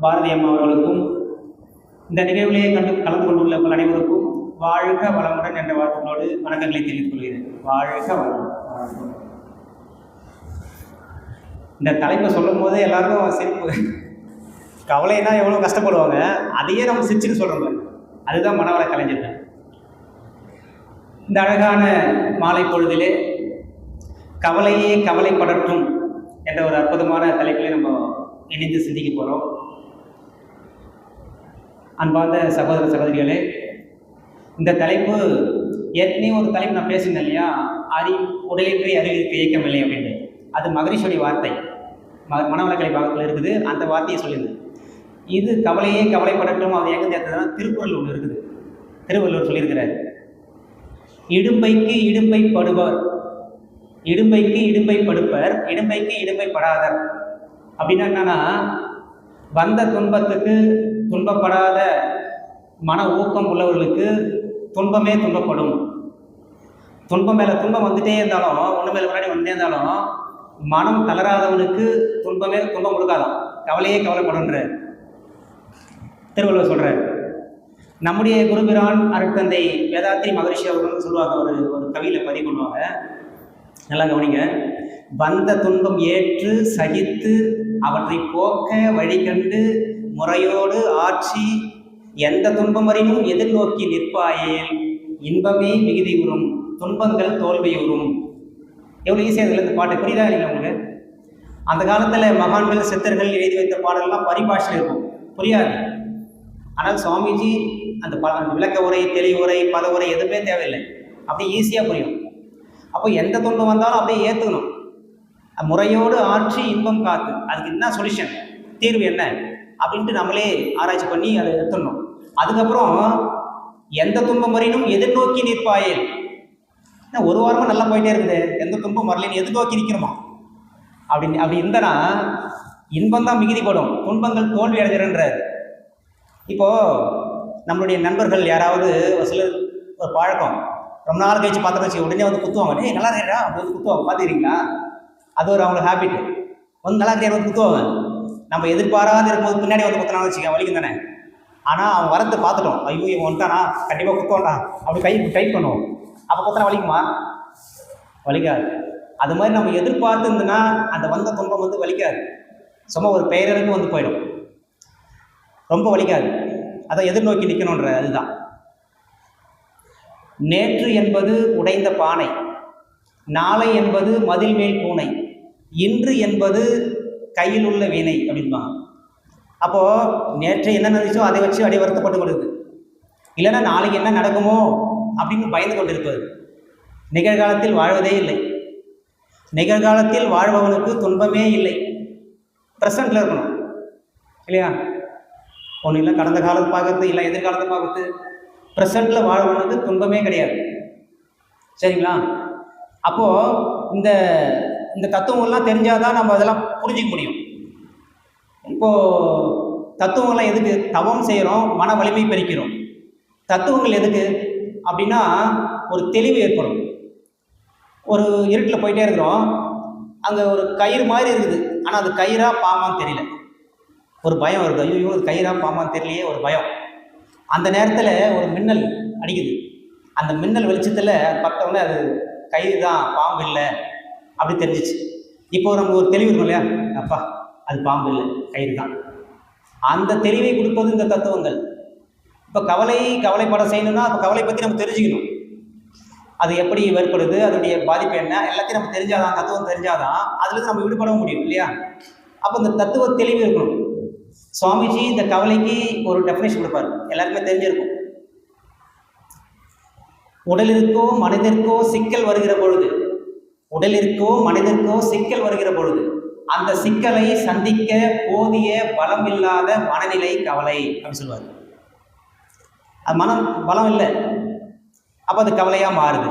பாரதி அம்மா அவர்களுக்கும் இந்த நிகழ்விலே கலந்து கொண்டுள்ள உங்கள் அனைவருக்கும் வாழ்க வளமுடன் என்ற வார்த்தைகளோடு வணக்கங்களை தெரிவித்துக் கொள்கிறேன். வாழ்க வளம். இந்த தலைப்பை சொல்லும் போது எல்லாருக்கும் சிரிப்பு. கவலைன்னா எவ்வளோ கஷ்டப்படுவாங்க, அதையே நம்ம சிரிச்சுன்னு சொல்கிறோம். அதுதான் மனவள கலைஞர்கள். இந்த அழகான மாலை பொழுதிலே கவலையே கவலைப்படட்டும் என்ற ஒரு அற்புதமான தலைப்பிலே நம்ம இணைந்து சிந்திக்க போகிறோம். அன்பார்ந்த சகோதர சகோதரிகளே, இந்த தலைப்பு ஏற்கனவே ஒரு தலைப்பு நான் பேசினேன் இல்லையா, உடலின்றி அறிவிற்கு இயக்கமில்லை அப்படின்னு. அது மகரிஷியுடைய வார்த்தை, மனவளக்கலை பாகத்தில் இருக்குது. அந்த வார்த்தையை சொல்லியிருந்தேன். இது கவலையே கவலைப்படட்டும், அது எங்கே சேர்த்ததுன்னா திருக்குறள் ஒன்று இருக்குது. திருவள்ளுவர் சொல்லியிருக்கிறார், இடும்பைக்கு இடும்பை படுவர், இடும்பைக்கு இடும்பை படுப்பர், இடும்பைக்கு இடும்பை படாதர். அப்படின்னா என்னன்னா, வந்த துன்பத்துக்கு துன்பப்படாத மன ஊக்கம் உள்ளவர்களுக்கு துன்பமே துன்பப்படும். துன்பம் மேலே துன்பம் வந்துட்டே இருந்தாலும், ஒன்று மேலே முன்னாடி வந்துட்டே இருந்தாலும் மனம் தளராதவனுக்கு துன்பமே துன்பம் கொடுக்காதான், கவலையே கவலைப்படுன்ற திருவள்ளுவர் சொல்கிறார். நம்முடைய குருபிரான் அருட்தந்தை வேதாத்திரி மகரிஷி அவர்கள் சொல்லுவாங்க, ஒரு கவியில் பதிவு பண்ணுவாங்க, நல்லா கவனிங்க. வந்த துன்பம் ஏற்று சகித்து அவற்றை போக்க வழிகண்டு முறையோடு ஆட்சி எந்த துன்பம் வரையும் எதிர்நோக்கி நிற்பாயேல் இன்பமே மிகுதி உறும், துன்பங்கள் தோல்வியுறும். எவ்வளோ ஈஸியாக இதில் இந்த பாட்டு புரியுதா இல்லைங்களா உங்களுக்கு? அந்த காலத்தில் மகான்கள் சித்தர்கள் எழுதி வைத்த பாடல்கள்லாம் பரிபாஷையில் இருக்கும், புரியாது. ஆனால் சுவாமிஜி அந்த விளக்க உரை, தெளிவுரை, பத உரை எதுவுமே தேவையில்லை, அப்படி ஈஸியாக புரியும். அப்போ எந்த துன்பம் வந்தாலும் அப்படியே ஏற்றுக்கணும். முறையோடு ஆட்சி இன்பம் காத்து, அதுக்கு என்ன சொல்யூஷன், தீர்வு என்ன அப்படின்ட்டு நம்மளே ஆராய்ச்சி பண்ணி அதை எடுத்துடணும். அதுக்கப்புறம் எந்த துன்பம் வரையினும் எதிர்நோக்கி நிற்பாயேல். ஒரு வாரமாக நல்லா போயிட்டே இருக்குது, எந்த துன்பம் வரலைன்னு எதிர்நோக்கி நிற்கிறோமா அப்படி இருந்தனா இன்பம் தான் மிகுதிப்படும், துன்பங்கள் தோல்வி அடைஞ்சிருன்றார். இப்போது நம்மளுடைய நண்பர்கள் யாராவது ஒரு சிலர் ஒரு பழக்கம், ரொம்ப நாள் கழிச்சு பார்த்தோன்னு வச்சு உடனே வந்து குத்துவாங்க, டேய் நல்லா இருக்கா அப்படி வந்து குத்துவாங்க, பார்த்துக்கிறீங்களா? அது ஒரு அவங்களுக்கு ஹேபிட். வந்து நல்லா இருக்கிற வந்து குத்துவாங்க. நம்ம எதிர்பாராத இருக்கும்போது பின்னாடி வந்து குத்தினாலும் வச்சுக்க வலிக்கும் தானே. ஆனால் அவன் வரத்தை பார்த்துட்டோம், ஐயோ இவன் வந்துட்டானா கண்டிப்பாக குத்துவான்டா, அப்படி டைப் பண்ணுவோம். அப்போ குத்தினா வலிக்குமா? வலிக்காது. அது மாதிரி நம்ம எதிர்பார்த்து இருந்ததுன்னா அந்த வந்த துன்பம் வந்து வலிக்காது, சும்மா ஒரு பெயருக்கு வந்து போயிடும், ரொம்ப வலிக்காது. அதை எதிர்நோக்கி நிற்கணுன்ற அதுதான். நேற்று என்பது உடைந்த பானை, நாளை என்பது மதில் மேல் பூனை, இன்று என்பது கையில் உள்ள வீணை அப்படின்பாங்க. அப்போது நேற்று என்ன நினைச்சோ அதை வச்சு அப்படியே வருத்தப்பட்டு கொடுக்குது, இல்லைன்னா நாளைக்கு என்ன நடக்குமோ அப்படின்னு பயந்து கொண்டு இருப்பது. நிகழ்காலத்தில் வாழ்வதே இல்லை. நிகழ்காலத்தில் வாழ்பவனுக்கு துன்பமே இல்லை. ப்ரெசண்டில் இருக்கணும் இல்லையா? ஒன்றும் இல்லை கடந்த காலத்தை பார்க்கறது, இல்லை எதிர்காலத்தை பார்க்கறது. ப்ரெசண்டில் வாழ்வனுக்கு துன்பமே கிடையாது, சரிங்களா? அப்போது இந்த தத்துவங்கள்லாம் தெரிஞ்சாதான் நம்ம அதெல்லாம் புரிஞ்சிக்க முடியும். இப்போது தத்துவங்கள்லாம் எதுக்கு? தவம் செய்கிறோம், மன வலிமை பெருக்கிறோம். தத்துவங்கள் எதுக்கு அப்படின்னா ஒரு தெளிவு ஏற்படும். ஒரு இருட்டில் போயிட்டே இருக்கிறோம், அங்கே ஒரு கயிறு மாதிரி இருக்குது, ஆனால் அது கயிறா பாமான்னு தெரியல, ஒரு பயம் வருது, ஐயோ அது கயிறா பாமான்னு தெரியலையே, ஒரு பயம். அந்த நேரத்தில் ஒரு மின்னல் அடிக்குது, அந்த மின்னல் வெளிச்சத்தில் பட்டவுடனே அது கயிறு தான், பாம்பு இல்லை அப்படி தெரிஞ்சிச்சு. இப்போ நம்ம ஒரு தெளிவு இருக்கும் இல்லையா, அப்பா அது பாம்பு இல்லை கயிறு தான். அந்த தெளிவை கொடுப்பது இந்த தத்துவங்கள். இப்போ கவலைப்பட செய்யணும்னா அப்போ கவலை பற்றி நம்ம தெரிஞ்சுக்கணும், அது எப்படி ஏற்படுது, அதனுடைய பாதிப்பு என்ன, எல்லாத்தையும் நம்ம தெரிஞ்சாதான், தத்துவம் தெரிஞ்சாதான் அதுலேருந்து நம்ம விடுபட முடியும் இல்லையா? அப்போ இந்த தத்துவ தெளிவு இருக்கணும். சுவாமிஜி இந்த கவலைக்கு ஒரு டெஃபினேஷன் கொடுப்பார், எல்லாருக்குமே தெரிஞ்சிருக்கும். உடலிற்கோ மனிதர்க்கோ சிக்கல் வருகிற பொழுது, உடலிற்கோ மனிதர்க்கோ சிக்கல் வருகிற பொழுது அந்த சிக்கலை சந்திக்க போதிய பலம் இல்லாத மனநிலை கவலை அப்படின்னு சொல்லுவார். அது மனம் பலம் இல்லை, அப்போ அது கவலையாக மாறுது.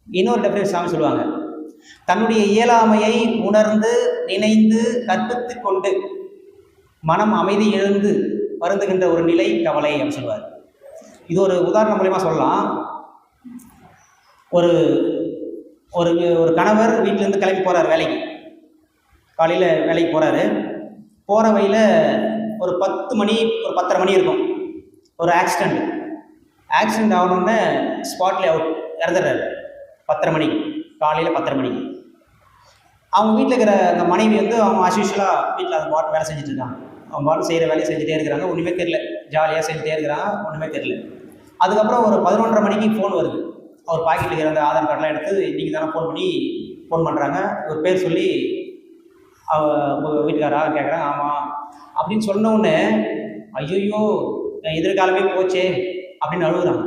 இன்னொரு டெஃபினேஷன் சாமி சொல்லுவாங்க, தன்னுடைய இயலாமையை உணர்ந்து நினைந்து கற்பித்து கொண்டு மனம் அமைதி எழுந்து வருந்துகின்ற ஒரு நிலை கவலை அப்படின்னு சொல்லுவார். இது ஒரு உதாரணம் மூலமா சொல்லலாம். ஒரு ஒரு ஒரு கணவர் வீட்டிலேருந்து கிளம்பி போகிறார் வேலைக்கு, காலையில் வேலைக்கு போகிறாரு. போகிற வழியில் ஒரு 10 மணி, ஒரு 10:30 மணி இருக்கும். ஒரு ஆக்சிடெண்ட் ஆகணுன்னே ஸ்பாட்லேயே அவுட், இறந்துடுறாரு. 10:30 மணிக்கு, காலையில் 10:30 மணிக்கு. அவங்க வீட்டில் இருக்கிற அந்த மனைவி வந்து அவங்க அஸ்யூஷுவலாக வீட்டில் அந்த பாட்டு வேலை செஞ்சுட்டு இருக்காங்க. அவங்க பாட்டு செய்கிற வேலையை செஞ்சுட்டே இருக்கிறாங்க, ஒன்றுமே தெரியல. ஜாலியாக செஞ்சுட்டே இருக்கிறாங்க, ஒன்றுமே தெரியல. அதுக்கப்புறம் ஒரு 11:30 மணிக்கு ஃபோன் வருது. அவர் பாக்கெட்டில் இருக்கிற அந்த ஆதார் கார்டெலாம் எடுத்து இன்றைக்கி தானே ஃபோன் பண்ணுறாங்க. ஒரு பேர் சொல்லி உங்கள் வீட்டுக்காராக கேட்குறாங்க. ஆமாம் அப்படின்னு சொன்ன உடனே ஐயோ என் எதிர்காலமே போச்சே அப்படின்னு அழுகுறாங்க.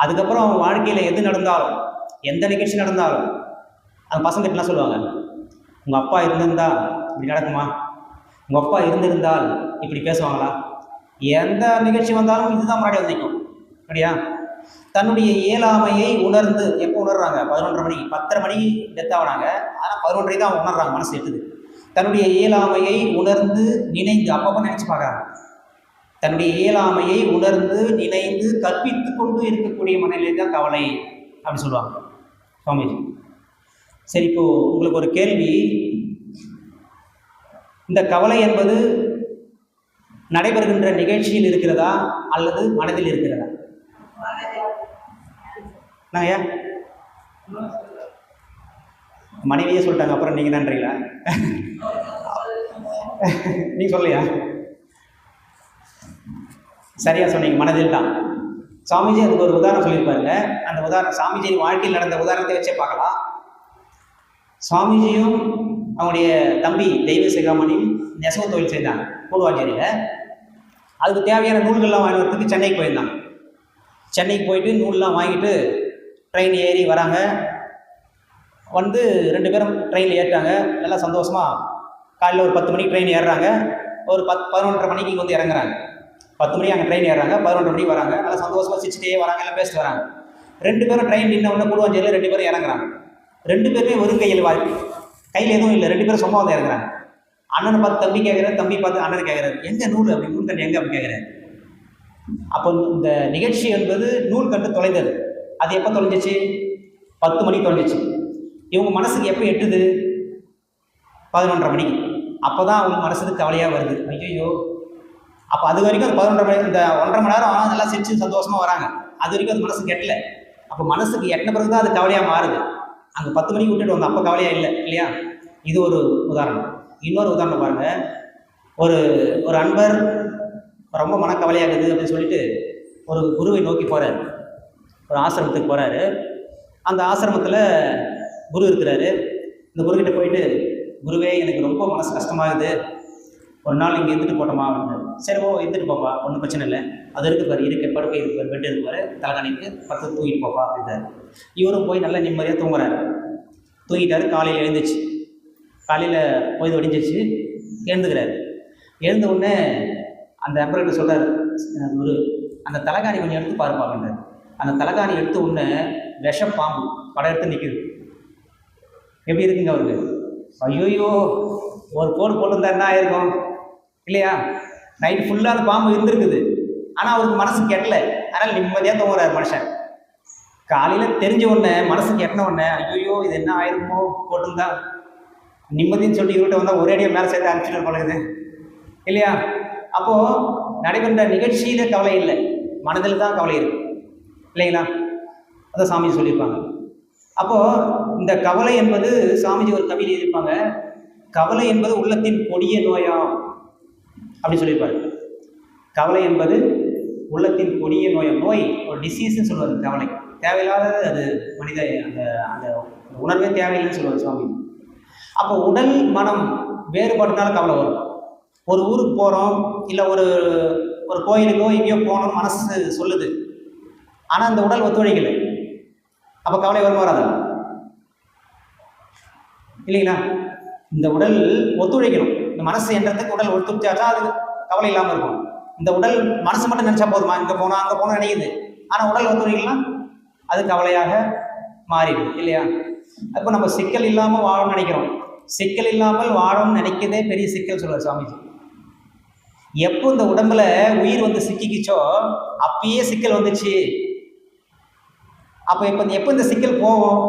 அதுக்கப்புறம் அவங்க வாழ்க்கையில் எது நடந்தாலும், எந்த நிகழ்ச்சி நடந்தாலும் அந்த பசங்கிட்டலாம் சொல்லுவாங்க, உங்கள் அப்பா இருந்திருந்தா இப்படி நடக்குமா, உங்கள் அப்பா இருந்திருந்தால் இப்படி பேசுவாங்களா. எந்த நிகழ்ச்சி வந்தாலும் இதுதான் முன்னாடி வந்து நிற்கும். அப்படியா? தன்னுடைய இயலாமையை உணர்ந்து, எப்போ உணர்றாங்க? 11:30 மணிக்கு. 10:30 மணிக்கு டெத் ஆகினாங்க, ஆனால் 11:30 தான் அவங்க உணர்றாங்க, மனசு எட்டுது. தன்னுடைய இயலாமையை உணர்ந்து நினைந்து, அப்பப்போ நினச்சி பார்க்குறாங்க. தன்னுடைய இயலாமையை உணர்ந்து நினைந்து கற்பித்து கொண்டு இருக்கக்கூடிய மனநிலை தான் கவலை அப்படின்னு சொல்லுவாங்க சுவாமிஜி. சரி, இப்போது உங்களுக்கு ஒரு கேள்வி. இந்த கவலை என்பது நடைபெறுகின்ற நிகழ்ச்சியில் இருக்கிறதா அல்லது மனதில் இருக்கிறதா? நாங்க மனைவியே சொல்லிட்டாங்க, அப்புறம் நீங்கள் தான்றீங்களா? நீங்கள் சொல்லையா? சரியா சொன்னீங்க, மனதில் தான். சாமிஜி அதுக்கு ஒரு உதாரணம் சொல்லியிருப்பாருங்க. அந்த உதாரணம் சாமிஜியின் வாழ்க்கையில் நடந்த உதாரணத்தை வச்சே பார்க்கலாம். சுவாமிஜியும் அவங்களுடைய தம்பி தெய்வ சிகாமணியும் நெசவு தொழில் செய்தாங்க கூடுவாஞ்சேரியில். அதுக்கு தேவையான நூல்கள்லாம் வாங்கினதுக்கு சென்னைக்கு போயிருந்தாங்க. சென்னைக்கு போயிட்டு நூல்லாம் வாங்கிட்டு ட்ரெயின் ஏறி வராங்க. வந்து 2 பேரும் ட்ரெயினில் ஏற்றாங்க. நல்லா சந்தோஷமாக காலையில் ஒரு 10 மணிக்கு ட்ரெயின் ஏறுறாங்க. ஒரு 11:30 மணிக்கு இங்கே வந்து இறங்குறாங்க. 10 மணிக்கு அங்கே ட்ரெயின் ஏறுறாங்க, 11:30 மணிக்கு வராங்க. நல்லா சந்தோஷமாக சிரிச்சிட்டே வராங்க, எல்லாம் பேசிட்டு வராங்க. 2 பேரும் ட்ரெயின் நின்ன உடனே கூடுவாஞ்சேரியில் 2 பேரும் இறங்குறாங்க. 2 பேருமே வெறும் கையில் கையில் எதுவும் இல்லை. 2 பேரும் சும்மா வந்து இறங்குறாங்க. அண்ணனை பார்த்து தம்பி கேட்குறாரு, தம்பி பார்த்து அண்ணன் கேட்குறாரு, எங்கே நூல் அப்படி, நூல் கண்டு எங்கே அப்படி கேட்குறாரு. அப்போ இந்த நிகழ்ச்சி என்பது நூல் கண்டு தொலைந்தது. அது எப்போ தொலைஞ்சிச்சு? 10 மணிக்கு தொலைஞ்சிச்சு. இவங்க மனசுக்கு எப்போ எட்டுது? 11:30 மணிக்கு. அப்போ தான் அவங்க மனசுக்கு கவலையாக வருது. ஐயோ, அப்போ அது வரைக்கும் அந்த 11:30 மணி, இந்த 1.5 மணி நேரம் ஆனால் நல்லா சிரிச்சு சந்தோஷமாக வராங்க. அது வரைக்கும் அது மனசுக்கு எட்டலை. அப்போ மனசுக்கு எட்டின பிறகு தான் அது கவலையாக மாறுது. அங்கே 10 மணிக்கு விட்டுட்டு வந்து அப்போ கவலையாக இல்லை, இல்லையா? இது ஒரு உதாரணம். இன்னொரு உதாரணம் பாருங்கள். ஒரு அன்பர் ரொம்ப மனக்கவலையாகுது அப்படின்னு சொல்லிட்டு ஒரு குருவை நோக்கி போகிறார். ஒரு ஆசிரமத்துக்கு போகிறாரு. அந்த ஆசிரமத்தில் குரு இருக்கிறாரு. இந்த குருக்கிட்ட போயிட்டு, குருவே எனக்கு ரொம்ப மனசு கஷ்டமாகுது, ஒரு நாள் இங்கே இருந்துட்டு போட்டோமா அப்படின்னு. சரி, இருந்துட்டு போப்பா, ஒன்றும் பிரச்சனை இல்லை, அது இருக்குப்பார், படுக்கை இருப்பார், பெட் இருப்பார், தலைகாணிக்கு படுத்து தூங்கிட்டு போப்பா அப்படின்றார். இவரும் போய் நல்லா நிம்மதியாக தூங்குறாரு. தூங்கிட்டாரு. காலையில் எழுந்துச்சு. காலையில் பொழுது வெடிஞ்சிச்சு. எழுந்துக்கிறாரு. எழுந்த உடனே அந்த அம்பர்கிட்ட சொல்கிறார், ஒரு அந்த தலைகாணி கொஞ்சம் எடுத்து பாருப்பா அப்படின்றார். அந்த தலைகாணி எடுத்த உடனே விஷ பாம்பு படம் எடுத்து நிற்குது. எப்படி இருக்குங்க அவருக்கு? ஐயோயோ, ஒரு கோடு போட்டிருந்தா என்ன ஆயிருக்கும், இல்லையா? நைட்டு ஃபுல்லாக அந்த பாம்பு இருந்திருக்குது. ஆனால் அவருக்கு மனசுக்கு எட்டலை. அதனால் நிம்மதியாக தூங்குறாரு மனுஷன். காலையில் தெரிஞ்ச உடனே, மனசுக்கு எட்டின உடனே, ஐயோ இது என்ன ஆயிருக்குமோ போட்டிருந்தா, நிம்மதின்னு சொல்லி இவர்கிட்ட வந்தால் ஒரேடியாக மேலே சேர்த்து அனுப்பிச்சுட்டு பழகுது, இல்லையா? அப்போது நடைபெற்ற நிகழ்ச்சியில் கவலை இல்லை, மனதில் தான் கவலை இருக்கு, இல்லைங்களா? அதான் சாமிஜி சொல்லியிருப்பாங்க. அப்போது இந்த கவலை என்பது, சாமிஜி ஒரு கவிதை எழுதியிருப்பாங்க, கவலை என்பது உள்ளத்தின் கொடிய நோயாம் அப்படின்னு சொல்லியிருப்பாரு. கவலை என்பது உள்ளத்தின் கொடிய நோய், ஒரு டிசீஸ்ன்னு சொல்லுவார். கவலை தேவையில்லாதது, அது மனித அந்த அந்த உணர்வே தேவையில்லைன்னு சொல்லுவார் சுவாமி. அப்போ உடல் மனம் வேறுபாடுனால கவலை வரும். ஒரு ஊருக்கு போகிறோம், இல்லை ஒரு கோயிலுக்கோ எங்கேயோ போகணும் மனசு சொல்லுது, ஆனால் அந்த உடல் ஒத்துழைக்கலை. அப்போ கவலை வரும், வராதா? இல்லைங்களா? இந்த உடல் ஒத்துழைக்கணும். இந்த மனசு என்றதுக்கு உடல் ஒத்துழைச்சாதான் அது கவலை இல்லாமல் இருக்கும். இந்த உடல் மனசு மட்டும் நினச்சா போதுமா, இங்கே போனால் அங்கே போனால் நினைக்குது, ஆனால் உடல் ஒத்துழைக்கலாம், அது கவலையாக மாறிடும், இல்லையா? அப்போ நம்ம சிக்கல் இல்லாமல் வாழணும்னு நினைக்கிறோம். சிக்கல் இல்லாமல் வாழணும்னு நினைக்கிறதே பெரிய சிக்கல் சொல்லுவார் சுவாமிஜி. எப்போ இந்த உடம்புல உயிர் வந்து சிக்கிக்கிச்சோ அப்பயே சிக்கல் வந்துச்சு. அப்போ எப்போ இந்த சிக்கல் போகும்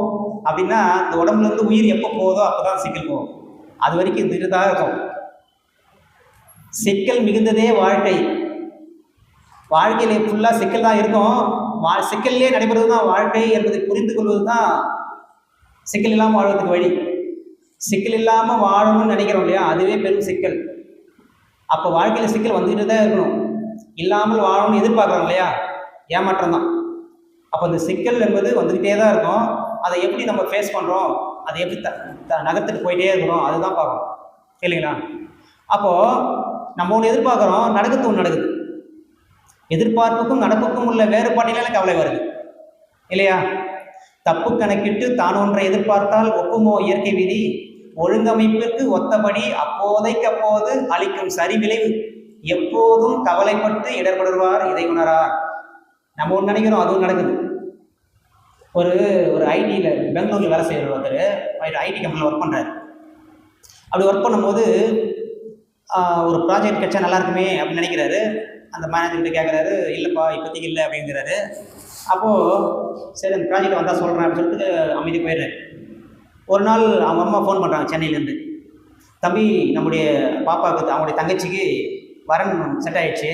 அப்படின்னா, இந்த உடம்புலேருந்து உயிர் எப்போ போகுதோ அப்போ தான் சிக்கல் போகும். அது வரைக்கும் இந்த இதுதான் இருக்கும். சிக்கல் மிகுந்ததே வாழ்க்கை. வாழ்க்கையில் ஃபுல்லாக சிக்கல் தான் இருக்கும். சிக்கல்லே நடைபெறுவது தான் வாழ்க்கை என்பதை புரிந்து கொள்வது தான் சிக்கல் இல்லாமல் வாழ்வதற்கு வழி. சிக்கல் இல்லாமல் வாழணும்னு நினைக்கிறோம் இல்லையா, அதுவே பெரும் சிக்கல். அப்போ வாழ்க்கையில் சிக்கல் வந்துக்கிட்டு தான் இருக்கணும். இல்லாமல் வாழணும்னு எதிர்பார்க்குறோம் இல்லையா, ஏமாற்றம் தான். அப்போ இந்த சிக்கல் என்பது வந்துக்கிட்டே தான் இருக்கும். அதை எப்படி நம்ம ஃபேஸ் பண்ணுறோம், அதை எப்படி நகர்த்துட்டு போயிட்டே இருக்கிறோம், அதுதான் பார்க்கணும் இல்லைங்களா. அப்போது நம்ம ஒன்று எதிர்பார்க்குறோம், நடக்குது ஒன்று நடக்குது. எதிர்பார்ப்புக்கும் நடப்புக்கும் உள்ள வேறுபாட்டினால கவலை வருது இல்லையா. தப்பு கணக்கிட்டு தான் ஒன்றை எதிர்பார்த்தால் ஒப்புமோ இயற்கை விதி, ஒழுங்கமைப்பிற்கு ஒத்தபடி அப்போதைக்கு அப்போது அளிக்கும் சரி விளைவு, எப்போதும் கவலைப்பட்டு இடர்படுவார் இதை உணரார். நம்ம ஒன்று நினைக்கிறோம், அதுவும் நடக்குது. ஒரு ஐடியில் பெங்களூரில் வேலை செய்கிற ஒருத்தர் ஐடி கம்பெனியில் ஒர்க் பண்ணுறாரு. அப்படி ஒர்க் பண்ணும்போது ஒரு ப்ராஜெக்ட் கிடைச்சா நல்லா இருக்குமே அப்படின்னு நினைக்கிறாரு. அந்த மேனேஜர்கிட்ட கேட்குறாரு, இல்லைப்பா இப்போதைக்கு இல்லை அப்படிங்கிறாரு. அப்போது சரி அந்த ப்ராஜெக்ட் வந்தால் சொல்கிறேன் அப்படின்னு சொல்லிட்டு அமைதி போயிடுறாரு. ஒரு நாள் அவங்க அம்மா ஃபோன் பண்ணுறாங்க சென்னையிலேருந்து, தம்பி நம்முடைய பாப்பாவுக்கு அவங்களுடைய தங்கச்சிக்கு வரன் செட் ஆகிடுச்சு,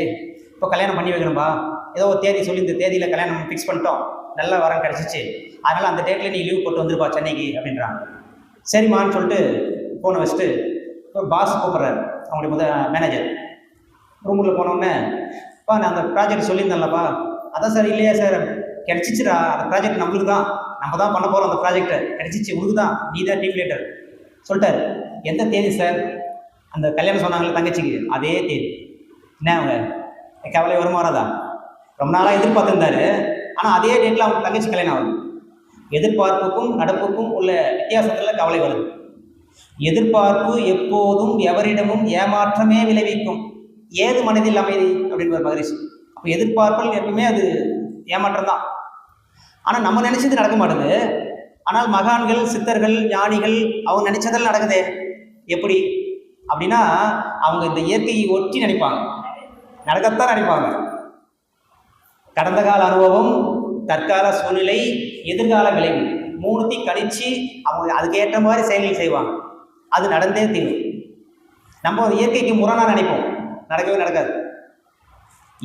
இப்போ கல்யாணம் பண்ணி வைக்கணும்பா, ஏதோ ஒரு தேதி சொல்லி இந்த தேதியில் கல்யாணம் ஃபிக்ஸ் பண்ணிட்டோம், நல்ல வரன் கிடச்சிச்சு, அதனால் அந்த டேட்டில் நீ லீவ் போட்டு வந்துருப்பா சென்னைக்கு அப்படின்றாங்க. சரிம்மான்னு சொல்லிட்டு ஃபோனை வச்சுட்டு பாஸ் கூப்பிட்றாரு, அவங்களுடைய மேனேஜர். ரூமுக்குள்ளே போனோடனே, அப்பா நான் அந்த ப்ராஜெக்ட் சொல்லியிருந்தேன்லப்பா. அதான் சார். இல்லையா சார், கிடச்சிச்சுரா, அந்த ப்ராஜெக்ட் நம்மளுக்கு தான், நம்ம தான் பண்ண போகிறோம், அந்த ப்ராஜெக்டை கிடச்சிச்சு, உனக்கு தான், நீ தான் டீம் லீடர் சொல்லிட்டாரு. எந்த தேதி சார்? அந்த கல்யாணம் சொன்னாங்களே தங்கச்சிக்கு, அதே தேதி. என்ன அவங்க கவலை வருமா வராதா? ரொம்ப நாளாக எதிர்பார்த்துருந்தாரு, ஆனால் அதே டேட்டில் அவங்க தங்கச்சி கல்யாணம் ஆகுது. எதிர்பார்ப்புக்கும் நடப்புக்கும் உள்ள வித்தியாசத்தில் கவலை வருது. எதிர்பார்ப்பு எப்போதும் எவரிடமும் ஏமாற்றமே விளைவிக்கும், ஏது மனதில் அமைதி அப்படின்ற மகரிஷி. அப்போ எதிர்பார்ப்புகள் எப்பவுமே அது ஏமாற்றம் தான். ஆனால் நம்ம நினைச்சது நடக்க மாட்டேங்குது. ஆனால் மகான்கள், சித்தர்கள், ஞானிகள் அவங்க நினைச்சதெல்லாம் நடக்குதே. எப்படி அப்படின்னா, அவங்க இந்த இயற்கையை ஒட்டி நினைப்பாங்க, நடக்கத்தான் நினைப்பாங்க. கடந்த கால அனுபவம், தற்கால சூழ்நிலை, எதிர்கால விளைவு மூணுத்தையும் கணிச்சு அவங்க அதுக்கு ஏற்ற மாதிரி செயல்கள் செய்வாங்க. அது நடந்தே தீரும். நம்ம இயற்கைக்கு முரணாக நினைப்போம், நடக்கவே நடக்காது.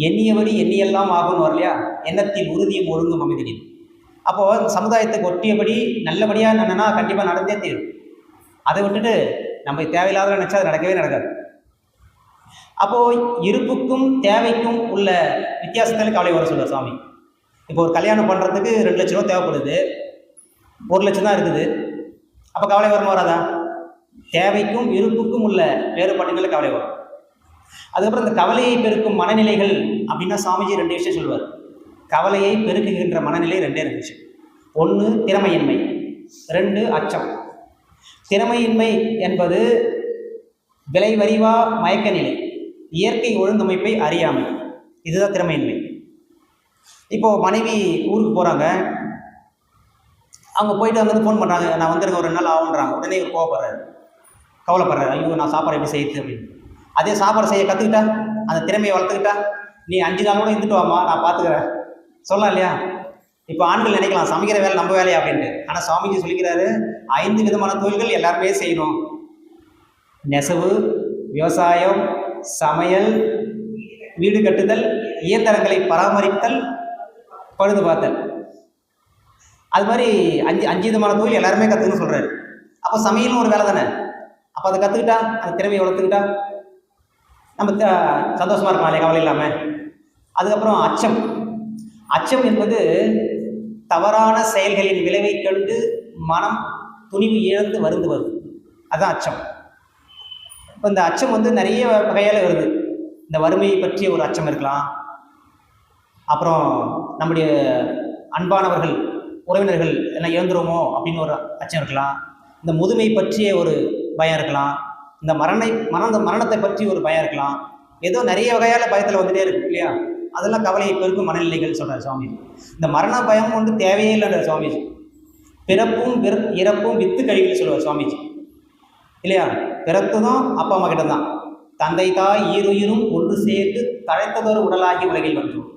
எண்ணியபடி எண்ணியெல்லாம் ஆகும்னு வரலையா, எண்ணத்தில் உறுதியும் ஒழுங்கும் அமைதியும். அப்போது சமுதாயத்துக்கு ஒட்டியபடி நல்லபடியாக நினைனா கண்டிப்பாக நடந்தே தீரும். அதை விட்டுட்டு நம்ம தேவையில்லாத நினச்சா அது நடக்கவே நடக்காது. அப்போது இருப்புக்கும் தேவைக்கும் உள்ள வித்தியாசத்தில் கவலை வர சொல்லுவார் சுவாமி. இப்போ ஒரு கல்யாணம் பண்ணுறதுக்கு 2 லட்ச ரூபா தேவைப்படுது, 1 லட்சம் தான் இருக்குது. அப்போ கவலை வருமா வராதா? தேவைக்கும் இருப்புக்கும் உள்ள வேறுபாடுகளில் கவலை வரும். அதுக்கப்புறம் இந்த கவலையை பெருக்கும் மனநிலைகள் அப்படின்னா சாமிஜி 2 விஷயம் சொல்லுவார். கவலையை பெருக்குகின்ற மனநிலை 2 விஷயம். 1 திறமையின்மை, 2 அச்சம். திறமையின்மை என்பது விளைவறிவா மயக்க நிலை, இயற்கை ஒழுங்கமைப்பை அறியாமை, இதுதான் திறமையின்மை. இப்போது மனைவி ஊருக்கு போகிறாங்க, அவங்க போயிட்டு அங்கேருந்து ஃபோன் பண்ணுறாங்க, நான் வந்துருங்க ஒரு 2 நாள் ஆகுன்றாங்க. உடனே இவர் கோவப்படுறாரு, கவலைப்படுறாரு, ஐயோ நான் சாப்பாடு எப்படி செய்யுது அப்படின்னு. அதே சாப்பாடு செய்ய கற்றுக்கிட்டா, அந்த திறமையை வளர்த்துக்கிட்டா, நீ 5 நாள் கூட இருந்துட்டு வாமா நான் பார்த்துக்கிறேன் சொல்லலாம் இல்லையா. இப்போ ஆண்கள் நினைக்கலாம் சமைக்கிற வேலை நம்ம வேலையா அப்படின்ட்டு. ஆனால் சுவாமிஜி சொல்லிக்கிறாரு, 5 விதமான தொழில்கள் எல்லாருமே செய்யணும். நெசவு, விவசாயம், சமையல், வீடு கட்டுதல், இயந்திரங்களை பராமரித்தல், பழுது பார்த்தல். அது மாதிரி 5 விதமான தொழில் எல்லாருமே கற்றுக்கணும்னு சொல்கிறாரு. அப்போ சமையலும் ஒரு வேலை தானே. அப்போ அதை கற்றுக்கிட்டா, அந்த திறமையை வளர்த்துக்கிட்டா நம்ம சந்தோஷமாக இருக்கலாம் இல்லையா, கவலை இல்லாமல். அதுக்கப்புறம் அச்சம். அச்சம் என்பது தவறான செயல்களின் விளைவை கண்டு மனம் துணிவு இழந்து வருது. அதுதான் அச்சம். இப்போ இந்த அச்சம் நிறைய வகையால் வருது. இந்த வறுமையை பற்றிய ஒரு அச்சம் இருக்கலாம், அப்புறம் நம்முடைய அன்பானவர்கள், உறவினர்கள் எல்லாம் இழந்துருமோ அப்படின்னு ஒரு அச்சம் இருக்கலாம், இந்த முதுமை பற்றிய ஒரு பயம் இருக்கலாம், இந்த மரணத்தை பற்றி ஒரு பயம் இருக்கலாம். ஏதோ நிறைய வகையால் பயத்தில் வந்துட்டே இருக்கு இல்லையா. அதெல்லாம் கவலையை பெருக்கும் மனநிலைகள் சொல்கிறார் சுவாமி. இந்த மரண பயம் தேவையே இல்லைன்ற சுவாமிஜி. பிறப்பும் இறப்பும் வித்து கழிவுன்னு சொல்லுவார் சுவாமிஜி இல்லையா. பிறத்ததும் அப்பா அம்மா கிட்ட தான். தந்தை தாய் ஈருயிரும் ஒன்று சேர்த்து தழைத்ததொரு உடலாகி உலகில் வந்தோம்.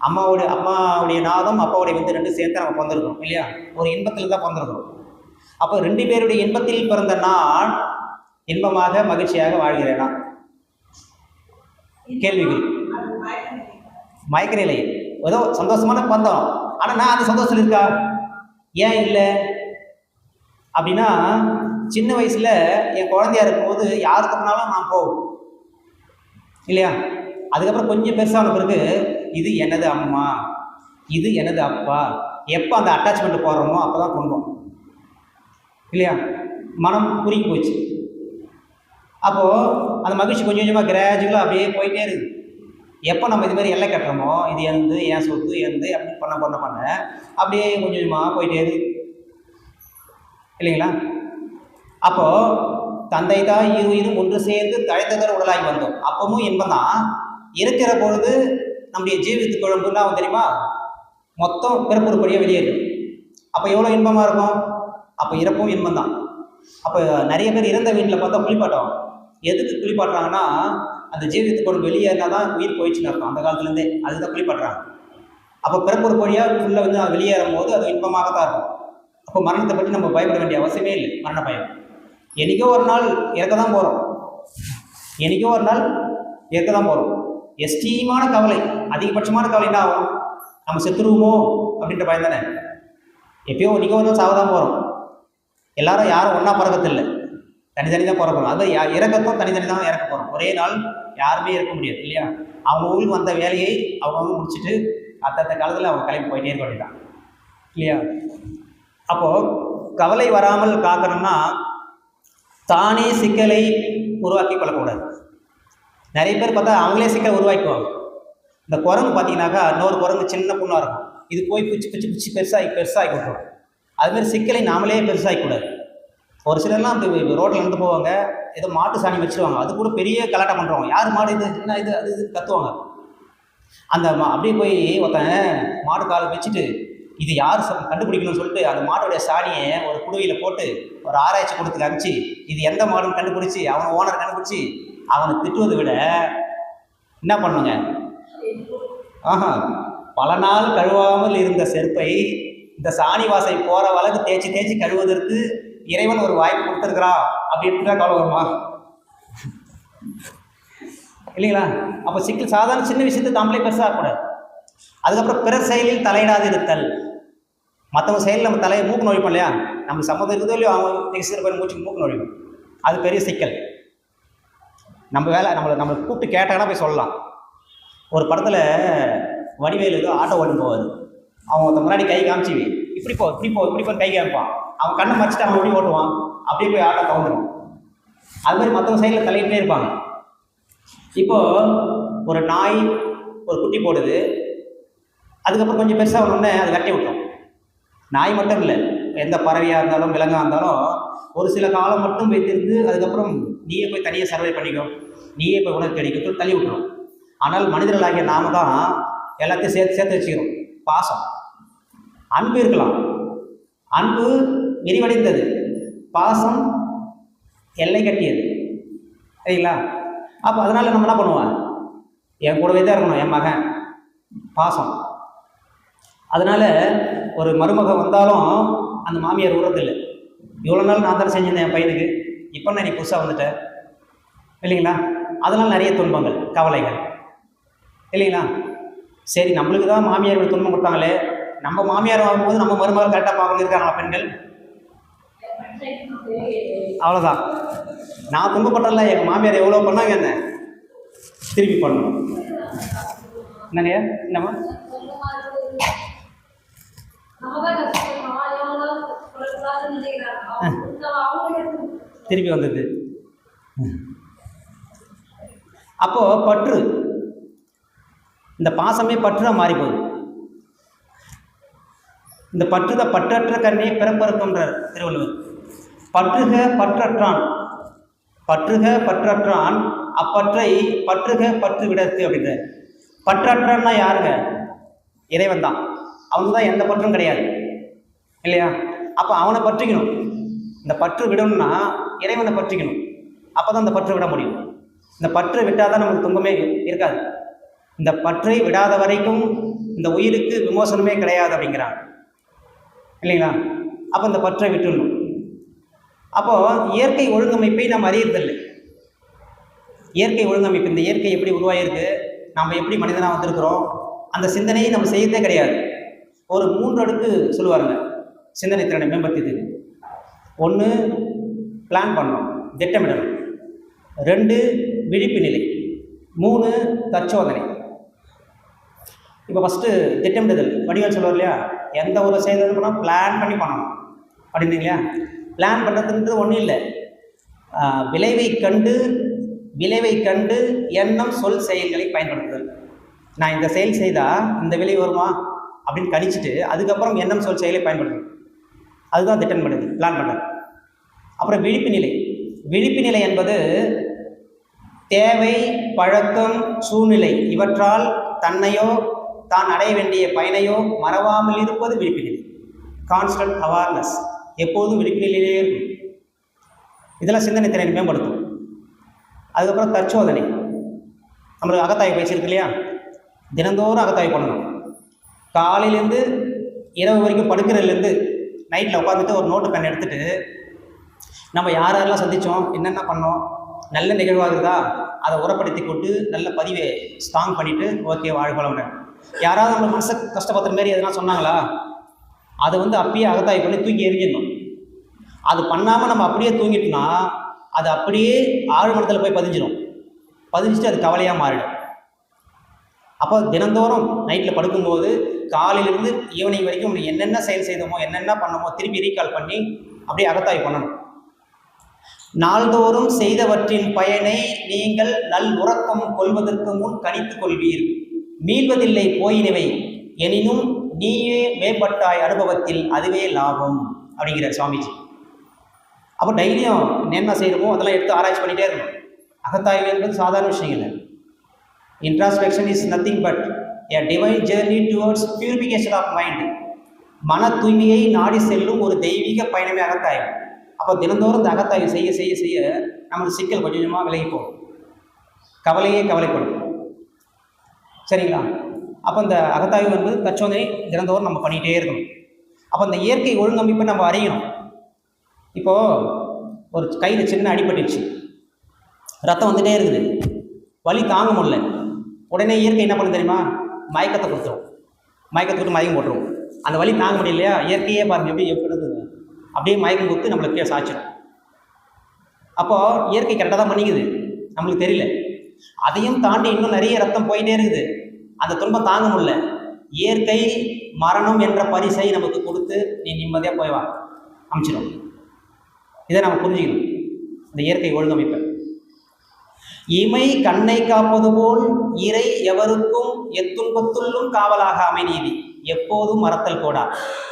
அம்மாவுடைய நாதம் அப்பாவுடைய விந்து 2 சேர்த்து நம்ம பிறந்திருக்கோம் இல்லையா. ஒரு இன்பத்தில் தான் பிறந்திருக்கிறோம். அப்போ 2 பேருடைய இன்பத்தில் பிறந்த நான் இன்பமாக மகிழ்ச்சியாக வாழ்கிறேனா? கேள்விக்குறி. மயக்க நிலை ஏதோ சந்தோஷமான பந்தம், ஆனால் நான் அந்த சந்தோஷத்தில் இருக்கா? ஏன் இல்லை அப்படின்னா, சின்ன வயசில் என் குழந்தையா இருக்கும்போது யாருக்கு போனாலும் நான் போகும் இல்லையா? அதுக்கப்புறம் கொஞ்சம் பெருசான பிறகு இது எனது அம்மா, இது எனது அப்பா, எப்போ அந்த அட்டாச்மெண்ட் போடுறோமோ அப்போ தான் கொண்டோம் இல்லையா? மனம் குறுகி போச்சு. அப்போது அந்த மகிழ்ச்சி கொஞ்சம் கொஞ்சமாக கிராஜுவலாக அப்படியே போயிட்டே இருக்குது. எப்போ நம்ம இது மாதிரி எல்லை கட்டுறோமோ, இது எந்து என் சொத்து எந்து அப்படின்னு பண்ண அப்படியே கொஞ்சம் கொஞ்சமாக போயிட்டே இருக்குது இல்லைங்களா? அப்போது தந்தை தாய் இருவரும் ஒன்று சேர்ந்து தழைத்ததர் உடலாகி வந்தோம். அப்பவும் இன்பம் தான். இருக்கிற பொழுது நம்முடைய ஜீவித்து குழம்புன்னா தெரியுமா, மொத்தம் பிறப்புறுப்படியாக வெளியேறும். அப்போ எவ்வளோ இன்பமாக இருக்கும். அப்போ இறப்பும் இன்பம் தான். அப்போ நிறைய பேர் இறந்த வீட்டில் பார்த்தா குளிப்பாட்டுவாங்க. எதுக்கு குளிப்பாட்டுறாங்கன்னா, அந்த ஜீவித்து குழம்பு வெளியேறினா தான் உயிர் போயிடுச்சுன்னு அர்த்தம். அந்த காலத்துலேருந்தே அதுதான் குளிப்பாட்டுறாங்க. அப்போ பிறப்புறுப்படியாக ஃபுல்லாக வந்து அது வெளியேறும் போது அது இன்பமாக தான் இருக்கும். அப்போ மரணத்தை பற்றி நம்ம பயப்பட வேண்டிய அவசியமே இல்லை. மரண பயம் என்றைக்கோ ஒரு நாள் இறக்க தான் போகிறோம். என்றைக்கோ ஒரு நாள் இறக்க தான் போகிறோம். எஸ்டீமான கவலை, அதிகபட்சமான கவலை என்ன ஆகும்? நம்ம செத்துருவோமோ அப்படின்ற பயம் தானே. எப்பயோ இன்றைக்கோ ஒரு நாள் சாவ தான் போகிறோம். எல்லாரும் யாரும் ஒன்றா பிறக்கத்தில்லை, தனித்தனி தான் பிறக்கணும். அது இறக்கத்தும் தனித்தனி தான் இறக்க போகிறோம். ஒரே நாள் யாருமே இருக்க முடியாது இல்லையா? அவங்களுக்கு வந்த வேலையை அவங்க முடிச்சுட்டு அத்தத்த காலத்தில் அவங்க கிளம்பி போயிட்டே இருக்க வேண்டியதான் இல்லையா? அப்போது கவலை வராமல் காக்கணும்னா தானே சிக்கலை உருவாக்கி கொள்ளக்கூடாது. நிறைய பேர் பார்த்தா அவங்களே சிக்கலை உருவாக்குவாங்க. இந்த குரங்கு பார்த்தீங்கன்னாக்கா இன்னொரு குரங்கு சின்ன பொண்ணாக இருக்கும், இது போய் பிச்சு பெருசாகி கொடுத்துரும். அதுமாதிரி சிக்கலை நாமளே பெருசாகிக்கூடாது. ஒரு சிலர்லாம் அப்படி ரோட்டில் நடந்து போவாங்க, ஏதோ மாட்டு சாணி வச்சுருவாங்க, அது கூட பெரிய கலாட்டம் பண்ணுறவங்க, யார் மாடு இது என்ன இது அது இது கத்துவாங்க. அந்த அப்படியே போய் ஒருத்தன் மாடு காலை வச்சுட்டு இது யார் கண்டுபிடிக்கணும்னு சொல்லிட்டு அந்த மாட்டோடைய சாணியை ஒரு குடுவையில் போட்டு ஒரு ஆராய்ச்சி கொடுத்து அனுப்பிச்சு இது எந்த மாடுன்னு கண்டுபிடிச்சி அவனை ஓனர் கண்டுபிடிச்சி அவனை திட்டுவதை விட என்ன பண்ணுங்க, பல நாள் கழுவாமல் இருந்த செருப்பை இந்த சாணி வாசை போகிற வழக்கு தேய்ச்சி கழுவதற்கு இறைவன் ஒரு வாய்ப்பு கொடுத்துருக்குறா அப்படின்ட்டு கவலை வருமா இல்லைங்களா? அப்போ சிக்கல் சாதாரண சின்ன விஷயத்தை தாமலே பெருசாகக்கூடாது. அதுக்கப்புறம் பிறர் செயலில் தலையிடாது இருத்தல். மற்றவங்க செயலில் நம்ம தலையை மூக்கு நுழைப்போம் இல்லையா? நம்ம சம்மந்தம் இருக்குதோ இல்லையோ அவங்க நெக்ஸ்ட் போய் மூக்கு நுழைப்போம். அது பெரிய சிக்கல். நம்ம வேலை நம்மளை கூப்பிட்டு கேட்டாங்கன்னா போய் சொல்லலாம். ஒரு படத்தில் வடிவேலு ஏதோ ஆட்டோ ஓட்டு போவார். அவங்க முன்னாடி கை காமிச்சி இப்படி போ கை காமிப்பான். அவன் கண்ணை மறைச்சிட்டு அவன் எப்படி ஓட்டுவான், அப்படியே போய் ஆட்டோ கவுந்துடும். அது மாதிரி மற்றவங்க சைடில் தலையிட்டே இருப்பாங்க. இப்போது ஒரு நாய் ஒரு குட்டி போடுது, அதுக்கப்புறம் கொஞ்சம் பெருசாக ஒன்று அதை வெட்டி விட்டோம். நாய் மட்டும் இல்லை, எந்த பறவையாக இருந்தாலும் விலங்காக இருந்தாலும் ஒரு சில காலம் மட்டும் வைத்திருந்து அதுக்கப்புறம் நீயே போய் தனியாக சர்வை பண்ணிக்கோ, நீயே போய் உணவு கிடைக்கும் தள்ளி விட்டுரும். ஆனால் மனிதர்களாகிய நாம தான் எல்லாத்தையும் சேர்த்து வச்சுக்கிறோம். பாசம், அன்பு இருக்கலாம், அன்பு விரிவடைந்தது, பாசம் எல்லை கட்டியது சரிங்களா? அப்போ அதனால் நம்ம என்ன பண்ணுவோம், என் கூடவே தான் இருக்கணும் என் மகன், பாசம். அதனால் ஒரு மருமகன் வந்தாலும் அந்த மாமியார் விடுறதில்லை. இவ்வளோ நாள் நான் தானே செஞ்சிருந்தேன் என் பையனுக்கு, இப்போ நான் நீ புதுசாக வந்துட்டேன் இல்லைங்களா? அதனால் நிறைய துன்பங்கள் கவலைகள் இல்லைங்களா? சரி, நம்மளுக்கு தான் மாமியார் துன்பம் கொடுத்தாங்களே, நம்ம மாமியார் ஆகும்போது நம்ம மருமகள் கரெக்டாக பார்க்கணும் இருக்காங்களா பெண்கள்? அவ்வளோதான். நான் துன்பப்பட்டல, எங்கள் மாமியார் எவ்வளோ பண்ணாங்க என்ன திருப்பி பண்ணணும். என்னங்க என்னம்மா திருப்பி வந்தது. அப்போ பற்று, இந்த பாசமே பற்றுதான் மாறி போகுது. இந்த பற்றற்ற கருணையை பிறப்பறுக்கின்றார் திருவள்ளுவர். பற்றுக பற்றற்றான் அப்பற்றை பற்றுக பற்று விடற்கு அப்படின்ற. பற்றற்றான்னா யாருங்க? இறைவன் தான். அவனுக்கு தான் எந்த பற்றும் கிடையாது இல்லையா? அப்போ அவனை பற்றிக்கணும். இந்த பற்று விடணும்னா இறைவனை பற்றிக்கணும். அப்போ தான் இந்த பற்று விட முடியும். இந்த பற்றை விட்டால் தான் நமக்கு துன்பமே இருக்காது. இந்த பற்றை விடாத வரைக்கும் இந்த உயிருக்கு விமோசனமே கிடையாது அப்படிங்கிறாங்க இல்லைங்களா? அப்போ இந்த பற்றை விட்டுடணும். அப்போது இயற்கை ஒழுங்கமைப்பை நாம் அறியறதில்லை. இயற்கை ஒழுங்கமைப்பு, இந்த இயற்கை எப்படி உருவாயிருக்கு, நம்ம எப்படி மனிதனாக வந்திருக்கிறோம், அந்த சிந்தனையை நம்ம செய்யறதே கிடையாது. ஒரு 3 அடுக்கு சொல்லுவாருங்க சிந்தனை திறனை மேம்படுத்தியது. 1 பிளான் பண்ணணும், திட்டமிடணும். 2 விழிப்பு நிலை. 3 தற்சோதனை. இப்போ ஃபஸ்ட்டு திட்டமிடுதல். வடிவேல் சொல்லுவார் இல்லையா, எந்த ஒரு செயல் பண்ணால் பிளான் பண்ணி பண்ணணும் அப்படின்னு இல்லையா. பிளான் பண்ணுறதுன்றது ஒன்றும் இல்லை, விளைவை கண்டு எண்ணம் சொல் செயல்களை பயன்படுத்துதல். நான் இந்த செயல் செய்தால் இந்த விளைவு வருமா அப்படின்னு கணிச்சிட்டு அதுக்கப்புறம் எண்ணம் சொல் செயலை பயன்படுத்தணும். அதுதான் திட்டமிடுது, பிளான் பண்ணுறது. அப்புறம் விழிப்பு நிலை என்பது தேவை, பழக்கம், சூழ்நிலை இவற்றால் தன்னையோ தான் அடைய வேண்டிய பயனையோ மறவாமல் இருப்பது விழிப்பு நிலை. கான்ஸ்டன்ட் அவேர்னஸ், எப்போதும் விழிப்பு நிலையிலே இருக்கும். இதெல்லாம் சிந்தனை திறனை மேம்படுத்தும். அதுக்கப்புறம் தற்சோதனை. நம்மளுக்கு அகத்தாய்வு பயிற்சி இருக்கு இல்லையா, தினந்தோறும் அகத்தாய்வு பண்ணணும். காலையிலேருந்து இரவு வரைக்கும் படுக்கிறதுலேருந்து நைட்டில் உட்காந்துட்டு ஒரு நோட்டு பென் எடுத்துகிட்டு நம்ம யாரெல்லாம் சந்தித்தோம், என்னென்ன பண்ணோம், நல்ல நிகழ்வாக இருக்குதா அதை உரப்படுத்தி கொண்டு நல்ல பதிவை ஸ்ட்ராங் பண்ணிவிட்டு ஓகே வாழ்க்கை. யாராவது நம்ம மனசை கஷ்டப்படுற மாரி எதனா சொன்னாங்களா, அதை அப்பயே அகத்தாய்வு பண்ணி தூக்கி எறிஞ்சிடணும். அது பண்ணாமல் நம்ம அப்படியே தூங்கிட்டோம்னா அது அப்படியே ஆழ்மனத்தில் போய் பதிஞ்சிட்டு அது கவலையாக மாறிடும். அப்போ தினந்தோறும் நைட்டில் படுக்கும்போது காலையிலிருந்து ஈவினிங் வரைக்கும் என்னென்ன செயல் செய்தோமோ, என்னென்ன பண்ணோமோ திருப்பி ரீகால் பண்ணி அப்படியே அகத்தாய்வு பண்ணணும். நாள்தோறும் செய்தவற்றின் பயனை நீங்கள் நல் உறக்கம் கொள்வதற்கு முன் கணித்துக் கொள்வீர். மீள்வதில்லை போயினவை, எனினும் நீயே மேம்பட்டாய் அனுபவத்தில், அதுவே லாபம் அப்படிங்கிறார் சுவாமிஜி. அப்போ டெய்லியும் என்ன செய்யணுமோ அதெல்லாம் எடுத்து ஆராய்ச்சி பண்ணிகிட்டே இருக்கணும். அகத்தாய்வு என்பது சாதாரண விஷயம் இல்லை. Introspection is nothing but a divine journey towards purification of mind. மன தூய்மையை நாடி செல்லும் ஒரு தெய்வீக பயணமே அகத்தாய்வு. அப்போ தினந்தோறும் இந்த அகத்தாய்வு செய்ய செய்ய செய்ய நமக்கு சிக்கல் கொஞ்சம் கொஞ்சமாக விலகி போகும், கவலையே கவலைப்படும். சரிங்களா? அப்போ இந்த அகத்தாய்வு என்பது தற்சோதனை தினந்தோறும் நம்ம பண்ணிகிட்டே இருக்கணும். அப்போ இந்த இயற்கை ஒழுங்கமைப்பை நம்ம அறியணும். இப்போது ஒரு கையில் சின்ன அடிபட்டுச்சு, ரத்தம் வந்துகிட்டே இருக்குது, வலி தாங்க முடியல. உடனே இயற்கை என்ன பண்ண தெரியுமா, மயக்கத்தை கொடுத்துரும். மயக்கத்துக்கு மயக்கம் போட்டுரும். அந்த வலி தாங்க முடியலையா, இயற்கையே பாருங்கள் எப்படி அப்படியே மயக்கம் கொடுத்து நம்மளுக்கு சாய்ச்சிடும். அப்போது இயற்கை கரெக்டாக தான் பண்ணிக்குது, நம்மளுக்கு தெரியல. அதையும் தாண்டி இன்னும் நிறைய ரத்தம் போயிட்டே இருக்குது, அந்த துன்பம் தாங்க முடியல. இயற்கை மரணம் என்ற பரிசை நமக்கு கொடுத்து நீ நிம்மதியாக போய் வா அமைச்சிடும். இதை நம்ம புரிஞ்சுக்கணும், இந்த இயற்கை ஒழுங்கமைப்பை. இமை கண்ணை காப்பது போல் இறை எவருக்கும் எத்துன்பத்துள்ளும் காவலாக அமைநீதி, எப்போதும் மறத்தல் கோடா,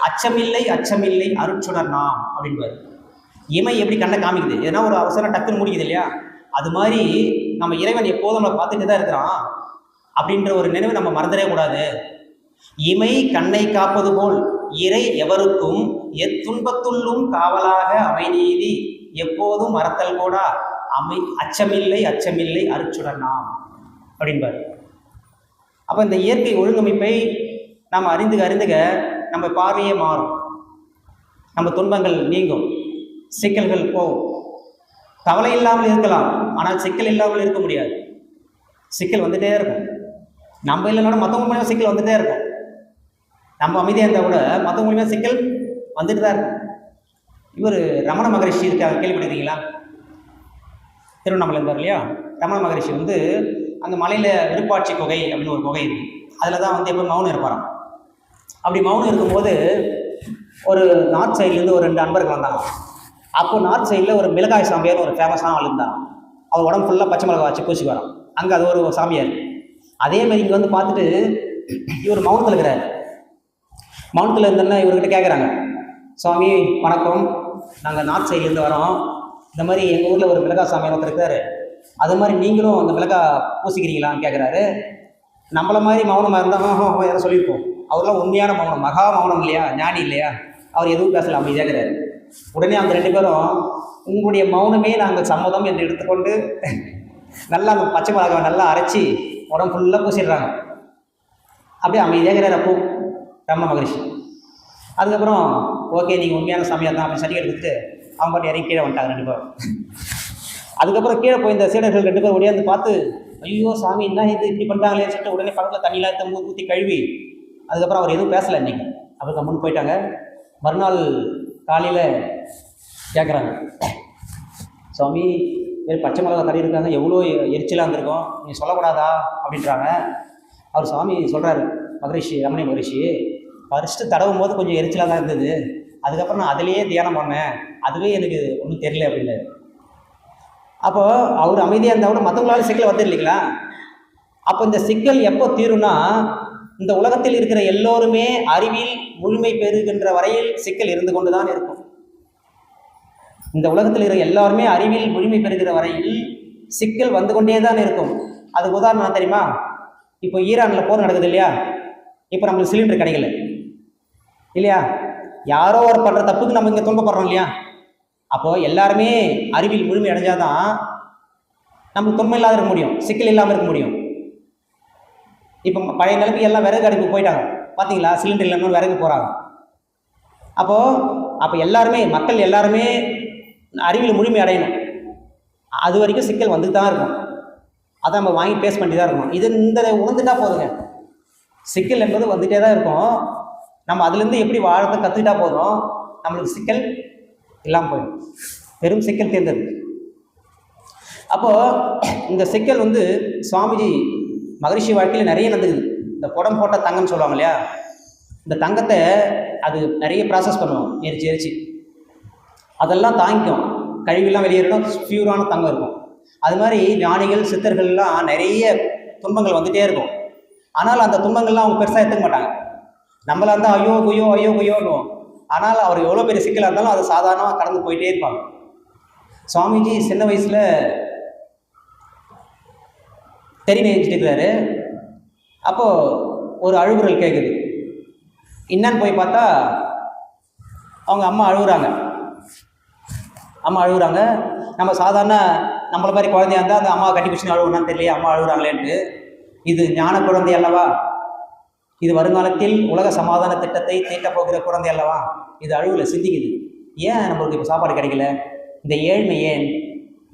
அச்சமில்லை அச்சமில்லை அருட்சுடர் நாம் அப்படின்பாரு. இமை எப்படி கண்ணை காமிக்குது, ஏன்னா ஒரு அவசரம் டக்குன்னு முடிக்குது இல்லையா, அது மாதிரி நம்ம இறைவன் எப்போதும் நம்ம பார்த்துட்டு தான் இருக்கிறான் அப்படின்ற ஒரு நினைவு நம்ம மறந்துடவே கூடாது. இமை கண்ணை காப்பது போல் இறை எவருக்கும் எத்துன்பத்துள்ளும் காவலாக அமைநீதி, எப்போதும் மறத்தல் கூடா, அச்சமில்லை அச்சமில்லை அருட்சுடர் நாம் அப்படின்பார். அப்போ இந்த இயற்கை ஒழுங்கமைப்பை நாம் அறிந்துக நம்ம பார்வையே மாறும், நம்ம துன்பங்கள் நீங்கும், சிக்கல்கள் போகும். கவலை இல்லாமல் இருக்கலாம், ஆனால் சிக்கல் இல்லாமல் இருக்க முடியாது. சிக்கல் வந்துகிட்டே இருக்கும். நம்ம இல்லைனாலும் மற்றவங்க மூலியமாக சிக்கல் வந்துகிட்டே இருக்கும். நம்ம அமைதியாக இருந்தால் கூட மற்றவங்க மூலியமாக சிக்கல் வந்துட்டு தான் இருக்கும். இவர் ரமண மகரிஷி இருக்காங்க, கேள்விப்பட்டிருக்கீங்களா? திருவண்ணாமலை இருந்தார் இல்லையா, ரமண மகரிஷி அந்த மலையில் விருப்பாட்சி குகை அப்படின்னு ஒரு குகை இருக்குது. அதில் தான் எப்போ மௌனம் இருப்பாராம். அப்படி மௌனம் இருக்கும்போது ஒரு நார்த் சைட்லேருந்து ஒரு 2 அன்பர்கள் வந்தாங்க. அப்போது நார்த் சைடில் ஒரு மிளகாய் சாமியார் ஒரு ஃபேமஸான ஆள் இருந்தார். அவர் உடம்பு ஃபுல்லாக பச்சை மிளகாய் வச்சு பூசி வரோம். அங்கே அது ஒரு சாமியார். அதேமாதிரி இங்கே பார்த்துட்டு இவர் மௌனத்தில் இருக்கிறார். மௌனத்தில் இருந்தோன்னா இவர்கிட்ட கேட்குறாங்க, சுவாமி வணக்கம், நாங்கள் நார்த் சைட்லேருந்து வரோம், இந்த மாதிரி எங்கள் ஊரில் ஒரு மிளகாய் சாமியார் ஒருத்தர் இருக்காரு, அது மாதிரி நீங்களும் அந்த மிளகாய் பூசிக்கிறீங்களான்னு கேட்குறாரு. நம்மளை மாதிரி மௌனமாக இருந்தால் எதை சொல்லியிருப்போம். அவர்லாம் உண்மையான மௌனம், மகா மௌனம் இல்லையா, ஞானி இல்லையா, அவர் எதுவும் பேசல, அமைதியாக இருக்கிறாரு. உடனே அந்த 2 பேரும் உங்களுடைய மௌனமே நாங்கள் சம்மதம் என்று எடுத்துக்கொண்டு நல்லா அந்த பச்சை மிளகாவை நல்லா அரைச்சி உடம்பு ஃபுல்லாக பூசிடுறாங்க. அப்படியே அமைதியாக இருக்கிறார் அப்போ ரமண மகரிஷி. அதுக்கப்புறம் ஓகே நீங்கள் உண்மையான சாமியார் தான் அப்படி சர்டிஃபிகேட் கொடுத்துட்டு அவங்க பாட்டு இறங்கி கீழே வந்துட்டாங்க 2 பேரும். அதுக்கப்புறம் கீழே போய் இந்த சீடர்கள் 2 பேர் ஓடியாந்து பார்த்து, ஐயோ சாமி என்ன இது இப்படி பண்ணிட்டாங்களே சொல்லிட்டு உடனே பக்கத்தில் தண்ணியெலாம் எடுத்து ஊற்றி கழுவி, அதுக்கப்புறம் அவர் எதுவும் பேசலை இன்னைக்கு. அவர் கம்முன்னு போயிட்டாங்க. மறுநாள் காலையில் கேட்குறாங்க, சுவாமி பச்சை மிளகா தடவி இருக்காங்க, எவ்வளோ எரிச்சலாக இருந்திருக்கும், நீங்கள் சொல்லக்கூடாதா அப்படின்றாங்க. அவர் சுவாமி சொல்கிறாரு, மகரிஷி ரமணி மகரிஷி, ஃபர்ஸ்ட்டு தடவும் போது கொஞ்சம் எரிச்சலாக தான் இருந்தது, அதுக்கப்புறம் நான் அதிலேயே தியானம் பண்ணேன், அதுவே எனக்கு ஒன்றும் தெரியல அப்படின்னு. அப்போது அவர் அமைதியாக இருந்தால் கூட மற்றவங்களால சிக்கல் வந்து இல்லைங்களா? அப்போ இந்த சிக்கல் எப்போ தீரும்னா, இந்த உலகத்தில் இருக்கிற எல்லோருமே அறிவில் முழுமை பெறுகின்ற வரையில் சிக்கல் இருந்து கொண்டு தான் இருக்கும். இந்த உலகத்தில் இருக்கிற எல்லாருமே அறிவில் முழுமை பெறுகிற வரையில் சிக்கல் வந்து கொண்டே தான் இருக்கும். அதுக்கு உதாரணம் தெரியுமா? இப்போ ஈரானில் போர் நடக்குது இல்லையா? இப்போ நம்மளுக்கு சிலிண்டர் கிடைக்கல இல்லையா? யாரோ ஒரு பண்ணுற தப்புக்கு நம்ம இங்கே துன்பப்படுறோம் இல்லையா? அப்போது எல்லாருமே அறிவில் முழுமை அடைஞ்சாதான் நம்மளுக்கு துன்பம் இல்லாத இருக்க முடியும், சிக்கல் இல்லாமல் இருக்க முடியும். இப்போ பழைய நிலைமை எல்லாம் விறகு அடுப்பு போயிட்டாங்க பார்த்தீங்களா? சிலிண்டர் இல்லாமல் விறகு போகிறாங்க. அப்போ எல்லாருமே மக்கள் எல்லாருமே அறிவில் முழுமை அடையணும். அது வரைக்கும் சிக்கல் வந்து தான் இருக்கும். அதை நம்ம வாங்கி பேஸ் பண்ணி தான் இருக்கணும். இந்த உணர்ந்துட்டா போதுங்க. சிக்கல் என்பது வந்துகிட்டே தான் இருக்கும். நம்ம அதுலேருந்து எப்படி வாழத்தை கற்றுக்கிட்டா போதும், நம்மளுக்கு சிக்கல் இல்லாமல் போயிடும். வெறும் சிக்கல் தேர்ந்தது. அப்போது இந்த சிக்கல் சுவாமிஜி மகரிஷி வாழ்க்கையில் நிறைய நடந்துக்குது. இந்த புடம் போட்ட தங்கம்னு சொல்லுவாங்க இல்லையா? இந்த தங்கத்தை அது நிறைய ப்ராசஸ் பண்ணுவோம், எரிச்சு அதெல்லாம் தாங்கிக்கும், கழிவுலாம் வெளியேறணும், பியூரான தங்கம் இருக்கும். அது மாதிரி ஞானிகள் சித்தர்கள்லாம் நிறைய துன்பங்கள் வந்துகிட்டே இருக்கும். ஆனால் அந்த துன்பங்கள்லாம் அவங்க பெருசாக எடுத்துக்க மாட்டாங்க. நம்மளாக இருந்தால் ஐயோ குய்யோ ஐயோ குய்யோன்னுவோம். ஆனால் அவர் எவ்வளோ பெரிய சிக்கலாக இருந்தாலும் அதை சாதாரணமாக கடந்து போயிட்டே இருப்பாங்க. சுவாமிஜி சின்ன வயசில் தெரி நெஞ்சிட்டு இருக்கிறாரு. அப்போது ஒரு அழுகுறல் கேட்குது. என்னன்னு போய் பார்த்தா அவங்க அம்மா அழுகுறாங்க. நம்ம சாதாரண நம்மளை மாதிரி குழந்தையா இருந்தால் அந்த அம்மா கட்டி பிடிச்சின்னு அழுகுனான்னு தெரியல, அம்மா அழுகுறாங்களேன்ட்டு. இது ஞான குழந்தை அல்லவா? இது வருங்காலத்தில் உலக சமாதான திட்டத்தை தீட்டப் போகிற குழந்தை அல்லவா? இது அழுகுல சிந்திக்குது. ஏன் நம்மளுக்கு இப்போ சாப்பாடு கிடைக்கல? இந்த ஏழ்மை ஏன்?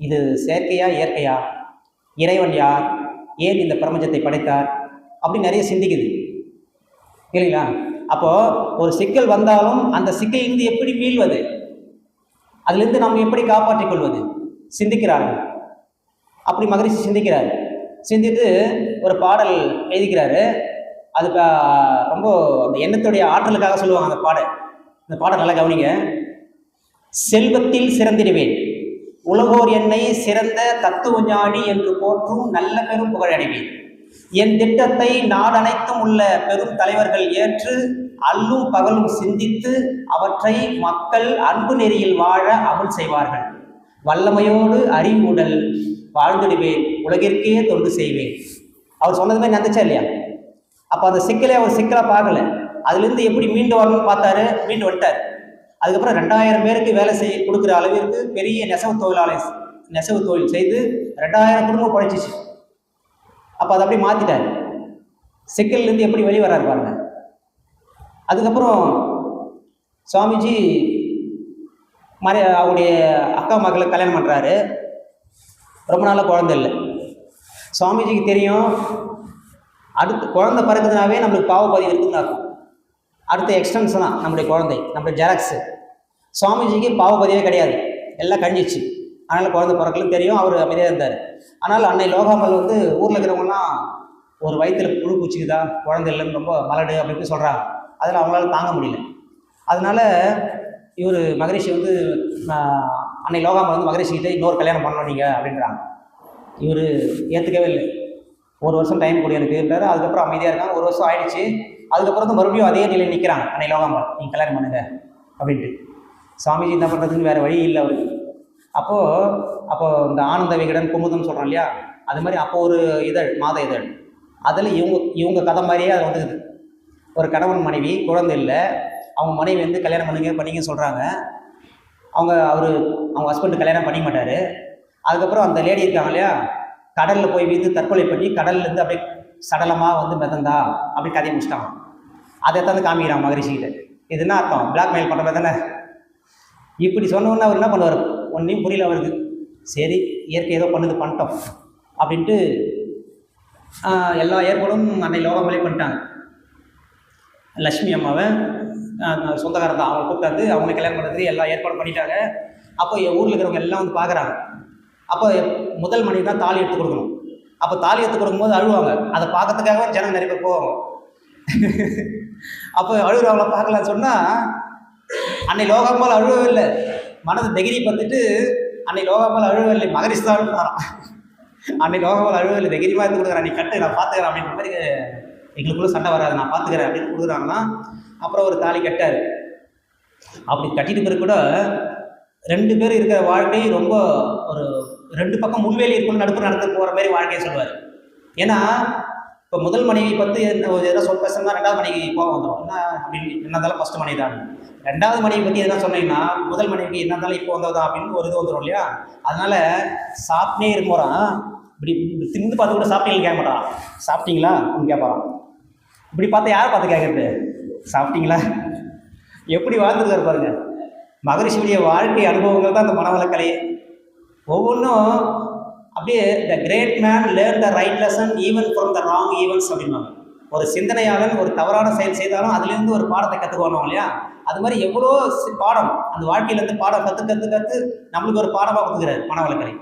இது செயற்கையா இயற்கையா? இறைவன் யார்? ஏன் இந்த பிரபஞ்சத்தை படைத்தார்? அப்படின்னு நிறைய சிந்திக்குது இல்லைங்களா? அப்போது ஒரு சிக்கல் வந்தாலும் அந்த சிக்கலிலிருந்து எப்படி மீள்வது, அதிலிருந்து நாம் எப்படி காப்பாற்றிக் கொள்வது சிந்திக்கிறார்கள். அப்படி மகரிஷி சிந்திக்கிறார். சிந்தித்து ஒரு பாடல் எழுதிக்கிறாரு. அது ரொம்ப அந்த எண்ணத்துடைய ஆற்றலுக்காக சொல்லுவாங்க அந்த பாடல் நல்லா கவனிங்க. செல்வத்தில் சிறந்திடுவேன், உலகோர் என்னை சிறந்த தத்துவ ஞானி என்று போற்றும் நல்ல பெரும் புகழடைவேன். என் திட்டத்தை நாடனைத்தும் உள்ள பெரும் தலைவர்கள் ஏற்று அல்லும் பகலும் சிந்தித்து அவற்றை மக்கள் அன்பு நெறியில் வாழ அமல் செய்வார்கள். வல்லமையோடு அறிவுடல் வாழ்ந்துடுவேன், உலகிற்கே தொண்டு செய்வேன். அவர் சொன்னதுமே நடந்துச்சா இல்லையா? அப்போ அந்த சிக்கலை அவர் சிக்கலாக பார்க்கல. அதுலேருந்து எப்படி மீண்டு வரணும்னு பார்த்தாரு, மீண்டு வந்துட்டார். அதுக்கப்புறம் 2000 பேருக்கு வேலை கொடுக்குற அளவிற்கு பெரிய நெசவு தொழில் செய்து 2000 குடும்பம் பழிச்சிச்சு. அப்போ அதை அப்படி மாற்றிட்டார். சிக்கல்லேருந்து எப்படி வெளியே வர்றாரு பாருங்க. அதுக்கப்புறம் சுவாமிஜி அவருடைய அக்கா மகளை கல்யாணம் பண்ணுறாரு. ரொம்ப நாளாக குழந்தை இல்லை. சுவாமிஜிக்கு தெரியும், அடுத்து குழந்தை பிறகுதுனாவே நம்மளுக்கு பாவப்பதிவு இருக்குதுன்னு அர்த்தம். அடுத்த எக்ஸ்டென்ஷன் தான் நம்முடைய குழந்தை, நம்முடைய ஜெராக்ஸு. சுவாமிஜிக்கு பாவப்பதிவே கிடையாது, எல்லாம் கழிஞ்சிச்சு. அதனால் குழந்தை பிறக்கலும் தெரியும், அவர் அமைதியாக இருந்தார். ஆனால் அன்னை லோகாமல் ஊரில் இருக்கிறவங்கலாம் ஒரு வயிற்றில் புழு பூச்சிக்குதா, குழந்தை இல்லைன்னு ரொம்ப மலடு அப்படின்னு சொல்கிறாங்க. அதில் அவங்களால தாங்க முடியல. அதனால் இவர் மகரிஷி அன்னை லோகாமல் மகரிஷிக்கிட்ட இன்னொரு கல்யாணம் பண்ணணும் நீங்கள் அப்படின்றாங்க. இவர் ஏற்றுக்கவே இல்லை. 1 வருஷம் டைம் கொடு எனக்குன்றாரு. அதுக்கப்புறம் அமைதியாக இருக்காங்க. 1 வருஷம் ஆயிடுச்சு. அதுக்கப்புறம் மறுபடியும் அதே நிலையில் நிற்கிறாங்க. அன்னை லோகாமல் நீங்கள் கல்யாணம் பண்ணுங்க அப்படின்ட்டு. சுவாமிஜி என்ன பண்ணுறதுன்னு வேறு வழி இல்லை அவருக்கு. அப்போது இந்த ஆனந்த விகடன் குமுதம் சொல்கிறோம் இல்லையா, அது மாதிரி அப்போ ஒரு மாத இதழ், அதில் இவங்க கதை மாதிரியே அது வந்துக்குது. ஒரு கணவன் மனைவி, குழந்தை இல்லை, அவங்க மனைவி கல்யாணம் பண்ணிங்கன்னு சொல்கிறாங்க. அவங்க ஹஸ்பண்டு கல்யாணம் பண்ணிக்க மாட்டார். அதுக்கப்புறம் அந்த லேடி இருக்காங்க இல்லையா, கடலில் போய் வீந்து தற்கொலை பண்ணி கடல்லேருந்து அப்படியே சடலமாக மிதந்தா அப்படி கதையை முடிச்சிட்டாங்க. அதை எடுத்தாந்து காமிக்கிறாங்க மகரிஷிக்கிட்ட. இது என்ன அர்த்தம்? பிளாக்மெயில் பண்ணுற மாதிரி தானே. இப்படி சொன்னோன்னு அவர் என்ன பண்ணுவார்? ஒன்றையும் புரியல அவருக்கு. சரி இயற்கை ஏதோ பண்ணிட்டோம் அப்படின்ட்டு எல்லா ஏற்பாடும் அன்னை லோகமலே பண்ணிட்டாங்க. லக்ஷ்மி அம்மாவை சொந்தக்காரன் தான், அவங்க கூப்பிட்டாந்து அவங்க கல்யாணம் பண்ணுறது எல்லா ஏற்பாடும் பண்ணிட்டாங்க. அப்போ ஊரில் இருக்கிறவங்க எல்லாம் வந்து பார்க்குறாங்க. அப்போ முதல் மனைவி தான் தாலி எடுத்து கொடுக்கணும். அப்போ தாலி எடுத்து கொடுக்கும்போது அழுவாங்க. அதை பார்க்கறதுக்காக ஜனங்க நிறைய பேர் போவாங்க. அப்போ அழுகிறவங்கள பார்க்கலான்னு சொன்னால் அன்னை லோகாம்பாள் அழுவவே இல்லை. மனது தைரிய பார்த்துட்டு அன்னை லோகாம்பாள் அழுவவே இல்லை, மகரிஷி தான் அழுவாராம். அன்னை லோகாம்பாள் அழுவவே இல்லை, தைரியமாக எடுத்து கொடுக்குறேன், நீ கட்டு நான் பார்த்துக்கிறேன் அப்படின்ற மாதிரி, எங்களுக்குள்ளே சண்டை வராது நான் பார்த்துக்கிறேன் அப்படின்னு கொடுக்குறாங்கன்னா. அப்புறம் ஒரு தாலி கட்டார். அப்படி கட்டிட்டு பிறகு கூட 2 பேர் இருக்கிற வாழ்க்கை ரொம்ப ஒரு 2 பக்கம் முன்வேலி இருக்கணும், நடுப்பு நடந்து போகிற மாதிரி வாழ்க்கையை சொல்லுவார். ஏன்னா இப்போ முதல் மனைவி பற்றி எதனா பேசுனா 2வது மனைவி கோபம் வந்துடும். என்ன அப்படின்னு, என்ன இருந்தாலும் ஃபஸ்ட்டு மனைவி தான். 2வது மனைவி பற்றி எதனா சொன்னீங்கன்னா முதல் மனைவிக்கு என்ன இருந்தாலும் இப்போ வந்ததா அப்படின்னு ஒரு இது வந்துடும் இல்லையா. அதனால் சாப்பிட்டே இருக்கும்போறான், இப்படி தின்னு பார்த்து கூட சாப்பிட்டீங்களா கேட்க மாட்டான். சாப்பிட்டீங்களா அப்படின்னு கேட்பாரான். இப்படி பார்த்தா யாரை பார்த்து கேட்குறது? சாப்பிட்டீங்களா? எப்படி வாழ்ந்துருக்காரு பாருங்க. மகரிஷியுடைய வாழ்க்கை அனுபவங்கள் தான் அந்த மனவளக்கலை. ஒவ்வொன்றும் அப்படியே the great man learn the right lesson even from the wrong events அப்படின்வாங்க. ஒரு சிந்தனையாளன் ஒரு தவறான செயல் செய்தாலும் அதுலேருந்து ஒரு பாடத்தை கற்றுக்கணும் இல்லையா. அது மாதிரி எவ்வளோ பாடம் அந்த வாழ்க்கையிலேருந்து பாடம் கற்று நம்மளுக்கு ஒரு பாடமாக கொடுக்குறாரு மனவளக்கலை.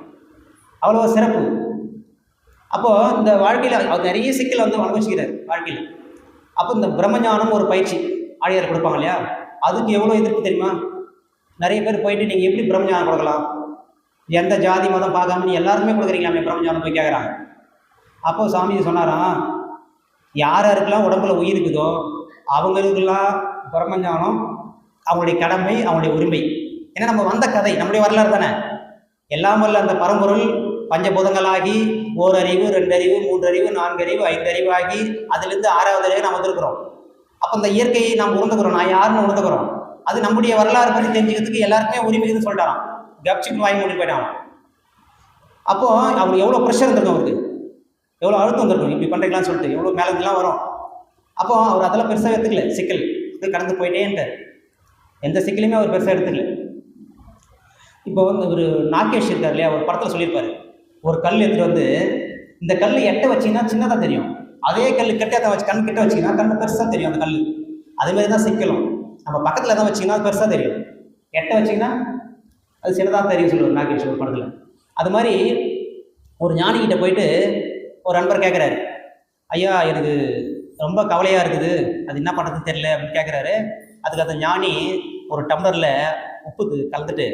அவ்வளோ சிறப்பு. அப்போது இந்த வாழ்க்கையில் அவர் நிறைய சிக்கலை வந்து அனுபவிச்சுக்கிறார் வாழ்க்கையில். அப்போ இந்த பிரம்மஞானம் ஒரு பயிற்சி ஆழியார் கொடுப்பாங்க இல்லையா, அதுக்கு எவ்வளோ எதிர்ப்பு தெரியுமா? நிறைய பேர் போயிட்டு நீங்கள் எப்படி பிரம்மஞானம் கொடுக்கலாம், எந்த ஜாதி மதம் பார்க்காம நீ எல்லாருமே கொடுக்குறீங்களாமே பிரம்மஞானம் போய் கேட்குறாங்க. அப்போ சாமி சொன்னாராம், யார் யாருக்கெல்லாம் உடம்புல உயிர் இருக்குதோ அவங்களுக்கெல்லாம் பிரம்மஞானம் அவங்களுடைய கடமை, அவங்களுடைய உரிமை. ஏன்னா நம்ம வந்த கதை நம்முடைய வரலாறு தானே. எல்லாம் வல்ல அந்த பரம்பொருள் பஞ்சபூதங்களாகி ஓரறிவு, 2 அறிவு, 3 அறிவு, 4 அறிவு, 5 அறிவு ஆகி அதுலேருந்து 6வது அறிவு நாம் வந்திருக்கிறோம். அப்போ இந்த இயற்கையை நாம் உணர்ந்துக்கிறோம், நான் யாருன்னு உணர்ந்துக்கிறோம். அது நம்முடைய வரலாறு பற்றி தெரிஞ்சுக்கிறதுக்கு எல்லாருக்குமே உரிமை இருக்குன்னு சொல்லிட்டாராம். கப்சிக்கு வாங்கி மூடி போயிட்டான். அப்போது அவருக்கு எவ்வளோ ப்ரெஷர் இருந்திருக்கும், அவருக்கு எவ்வளோ அழுத்தம் வந்துருக்கும், இப்படி பண்ணுறீங்களான்னு சொல்லிட்டு எவ்வளோ மேலேருந்துலாம் வரும். அப்போ அவர் அதெல்லாம் பெருசாக எடுத்துக்கல, சிக்கல் இது கடந்து போயிட்டேன்ட்டார். எந்த சிக்கலையுமே அவர் பெருசாக எடுத்துக்கல. இப்போ வந்து ஒரு நாகேஷ் இருக்கார் இல்லையா, ஒரு படத்தில் சொல்லியிருப்பார், ஒரு கல் எடுத்துகிட்டு வந்து இந்த கல் எட்ட வச்சிங்கன்னா சின்னதாக தெரியும், அதே கல் கெட்ட வச்சு கண் கிட்ட வச்சிங்கன்னா கண் பெருசாக தெரியும் அந்த கல். அதேமாதிரி தான் சிக்கலும், நம்ம பக்கத்தில் தான் வச்சிங்கன்னா அது பெருசாக தெரியும், எட்ட வச்சிங்கன்னா அது சின்னதாக தெரியும் சொல்லுவார் நாகேஷ் ஒரு படத்தில். அது மாதிரி ஒரு ஞானிகிட்ட போயிட்டு ஒரு நண்பர் கேட்குறாரு, ஐயா எனக்கு ரொம்ப கவலையாக இருக்குது, அது என்ன பண்ணுறதுன்னு தெரியல அப்படின்னு கேட்குறாரு. அதுக்கு அந்த ஞானி ஒரு டம்ளரில் உப்பு கலந்துட்டு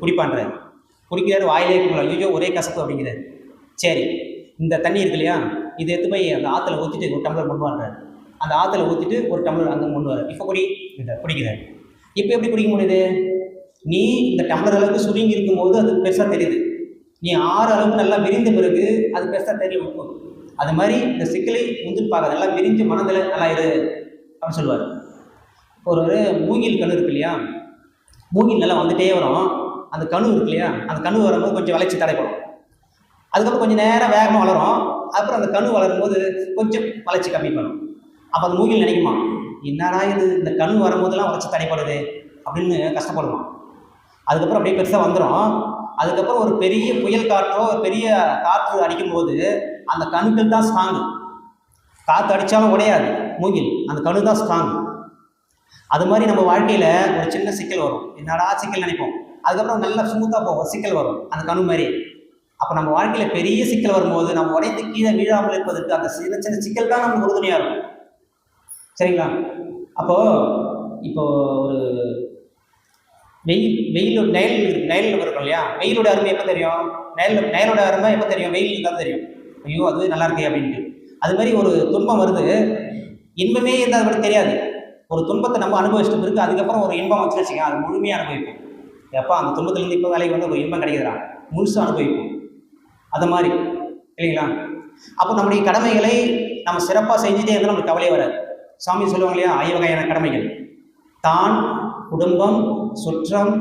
குடிப்பான்றார். குடிக்கிறாரு, வாயிலே குடிக்கலாம், ஐயோ ஒரே கசப்பு அப்படிங்கிறாரு. சரி இந்த தண்ணி இருக்கு இல்லையா, இதை எடுத்து போய் அந்த ஆற்றுல ஊற்றிட்டு ஒரு டம்ளர் கொண்டு வான்றார். அந்த ஆற்றுல ஊற்றிட்டு ஒரு டம்ளர் அங்கே கொண்டு வர, இப்போ குடிக்கிறார். இப்போ எப்படி குடிக்க முடியுது? நீ இந்த டம்ளர் அளவுக்கு சுருங்கி இருக்கும்போது அது பெருசாக தெரியுது, நீ 6 அளவுக்கு நல்லா விரிந்த பிறகு அது பெருசாக தெரியல உப்பு. அது மாதிரி இந்த சிக்கலை முந்திட்டு பார்க்க நல்லா விரிஞ்சு மனதில் நல்லா இரு அப்படின்னு சொல்லுவார். ஒரு மூங்கில் கணு இருக்கு இல்லையா, மூங்கில் நல்லா வந்துகிட்டே வரும், அந்த கணு இருக்கு இல்லையா, அந்த கணு வரும்போது கொஞ்சம் வளர்ச்சி தடைப்படும், அதுக்கப்புறம் கொஞ்சம் நேரம் வேகமாக வளரும், அப்புறம் அந்த கணு வளரும்போது கொஞ்சம் வளர்ச்சி கம்மி பண்ணும். அப்போ அந்த மூங்கில் நினைக்குமா, என்னடா இது இந்த கணு வரும்போதெல்லாம் வளர்ச்சி தடைப்படுது அப்படின்னு கஷ்டப்படுவான். அதுக்கப்புறம் அப்படியே பெருசாக வந்துடும். அதுக்கப்புறம் ஒரு பெரிய புயல் காற்றோ ஒரு பெரிய காற்று அடிக்கும்போது அந்த கணுக்கள் தான் ஸ்ட்ராங்கு, காற்று அடித்தாலும் உடையாது மூங்கில், அந்த கணு தான் ஸ்ட்ராங். அது மாதிரி நம்ம வாழ்க்கையில் ஒரு சின்ன சிக்கல் வரும், என்னடா சிக்கல் நினைப்போம், அதுக்கப்புறம் நல்லா ஸ்மூத்தாக போகும், சிக்கல் வரும் அந்த கணு மாதிரி. அப்போ நம்ம வாழ்க்கையில் பெரிய சிக்கல் வரும்போது நம்ம உடைந்து கீழே வீழாமல் இருப்பதற்கு அந்த சின்ன சின்ன சிக்கல் தான் நமக்கு உறுதுணையாக இருக்கும். சரிங்களா? இப்போ ஒரு நெயலில் இருக்கும் இல்லையா, வெயிலோட அருமை எப்போ தெரியும்? நெயலோட அருமை எப்போ தெரியும்? வெயில் தான் தெரியும், ஐயோ அது நல்லா இருக்கே அப்படின்ட்டு. அது மாதிரி ஒரு துன்பம் வருது, இன்பமே இருந்தால் அது தெரியாது. ஒரு துன்பத்தை நம்ம அனுபவிச்சுட்டு இருக்கு, அதுக்கப்புறம் ஒரு இன்பம் வச்சு வச்சுக்கோங்க, அது முழுமையாக அனுபவிப்போம். எப்போ அந்த துன்பத்துலேருந்து இப்போ வேலைக்கு வந்து ஒரு இன்பம் கிடைக்குதுடா, முழுசாக அனுபவிப்போம். அது மாதிரி இல்லைங்களா? அப்போ நம்முடைய கடமைகளை நம்ம சிறப்பாக செஞ்சுட்டே இருந்தால் நம்மளுக்கு கவலையே வராது. சாமி சொல்லுவாங்க இல்லையா, 5 வகையான கடமைகள்: தான், குடும்பம், சுற்றம்,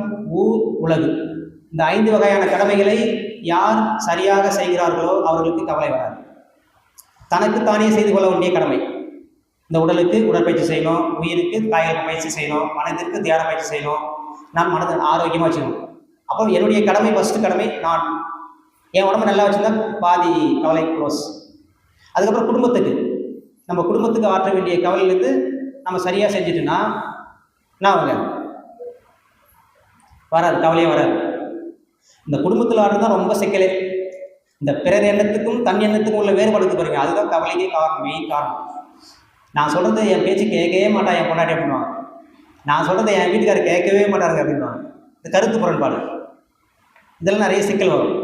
ஊர், உலகு. இந்த 5 வகையான கடமைகளை யார் சரியாக செய்கிறார்களோ அவர்களுக்கு கவலை வராது. தனக்கு தானே செய்து கொள்ள வேண்டிய கடமை, இந்த உடலுக்கு உடற்பயிற்சி செய்யணும், உயிருக்கு காய்கறி பயிற்சி செய்யணும், மனதிற்கு தியான பயிற்சி செய்யணும், நான் மனதை ஆரோக்கியமாக வச்சுக்கணும். அப்போ என்னுடைய கடமை, ஃபஸ்ட்டு கடமை நான் என் உடம்பு நல்லா வச்சுருந்தா பாதி கவலை க்ளோஸ். அதுக்கப்புறம் குடும்பத்துக்கு, நம்ம குடும்பத்துக்கு ஆற்ற வேண்டிய கவலையிலேருந்து நம்ம சரியாக செஞ்சுட்டுன்னா என்ன ஆகுங்க? வராது, கவலையே வராது. இந்த குடும்பத்தில் ஆடுறது தான் ரொம்ப சிக்கலே. இந்த பிறர் எண்ணத்துக்கும் தன் எண்ணத்துக்கும் உள்ள வேறுபாடுக்கு பாருங்க, அதுதான் கவலைக்கே காரணம், மெயின் காரணம். நான் சொல்கிறது என் பேச்சு கேட்கவே மாட்டா என் பொண்டாட்டி அப்படின்வாங்க, நான் சொல்கிறத என் வீட்டுக்காரர் கேட்கவே மாட்டாருங்க அப்படின்வாங்க. இந்த கருத்து முரண்பாடு, இதெல்லாம் நிறைய சிக்கல் வரும்.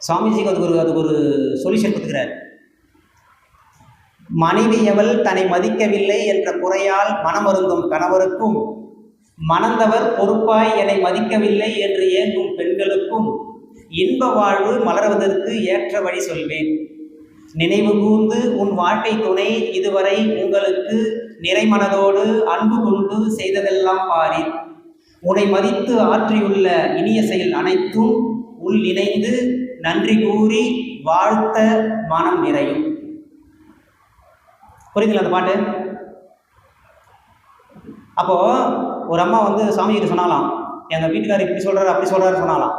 சுவாமிஜிக்கு அதுக்கு ஒரு சொல்யூஷன் கொடுத்துக்கிறார். மனைவி எவள் தன்னை மதிக்கவில்லை என்ற குறையால் மனமருந்தும் கணவருக்கும், மணந்தவர் பொறுப்பாய் என்னை மதிக்கவில்லை என்று ஏங்கும் பெண்களுக்கும் இன்ப வாழ்வு மலர்வதற்கு ஏற்ற வழி சொல்வேன். நினைவு கூர்ந்து உன் வாழ்க்கை துணை இதுவரை உங்களுக்கு நிறைமனதோடு அன்பு கொண்டு செய்ததெல்லாம் பாரி. உன்னை மதித்து ஆற்றியுள்ள இனிய செயல் அனைத்தும் உள் இணைந்து நன்றி கூறி வாழ்த்த மனம் நிறையும். புரியுதுங்களா அந்த பாட்டு? அப்போ ஒரு அம்மா வந்து சாமிகிட்ட சொன்னாலாம், எங்கள் வீட்டுக்காரர் இப்படி சொல்கிறாரு அப்படி சொல்கிறாரு சொன்னாலாம்.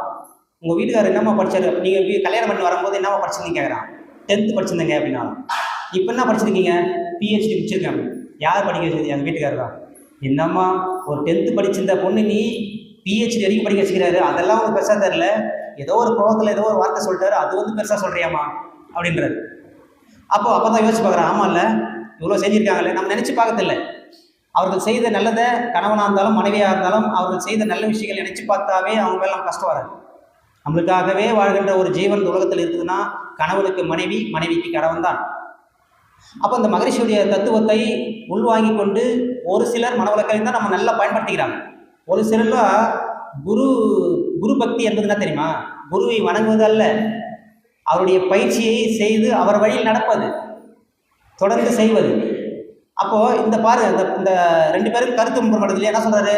உங்கள் வீட்டுக்காரர் என்னம்மா படித்தாரு? நீங்கள் கல்யாணம் பண்ணி வரும்போது என்னம்மா படிச்சிருந்தீங்க கேட்குறான். 10th படிச்சிருந்தேங்க அப்படின்னாலும். இப்போ என்ன படிச்சிருக்கீங்க? PhD முடிச்சிருக்கேன். யார் படிக்க வச்சது? எங்கள் வீட்டுக்காரர் தான். என்னம்மா ஒரு 10th படிச்சிருந்த பொண்ணு நீ PhD வரைக்கும் படிக்க வச்சுக்கிறாரு, அதெல்லாம் வந்து பெருசாக தெரில, ஏதோ ஒரு கோபத்தில் ஏதோ ஒரு வார்த்தை சொல்லிட்டாரு, அது வந்து பெருசாக சொல்கிறியாம்மா அப்படின்றாரு. அப்போ தான் யோசிச்சு பார்க்குறேன், ஆமாம் இல்லை இவ்வளோ செஞ்சுருக்காங்களே, நம்ம நினச்சி பார்க்கறதில்லை. அவர்கள் செய்த நல்லதை, கணவனாக இருந்தாலும் மனைவியாக இருந்தாலும் அவர்கள் செய்த நல்ல விஷயங்கள் நினச்சி பார்த்தாவே அவங்க மேலே நம்ம கஷ்டம் வராது. நம்மளுக்காகவே வாழ்கின்ற ஒரு ஜீவன் உலகத்தில் இருக்குதுன்னா கணவனுக்கு மனைவி, மனைவிக்கு கணவன் தான். அப்போ இந்த மகரிஷியுடைய தத்துவத்தை உள்வாங்கி கொண்டு ஒரு சிலர் மனவளக்கலையும் தான் நம்ம நல்லா பயன்படுத்திக்கிறாங்க. ஒரு சிலர்லாம் குரு பக்தி என்பது என்ன தெரியுமா? குருவை வணங்குவது அல்ல, அவருடைய பயிற்சியை செய்து அவர் வழியில் நடப்பது, தொடர்ந்து செய்வது. அப்போ இந்த பாருங்க, இந்த 2 பேரும் கருத்து முரண்படுறதுல என்ன சொல்றாரு?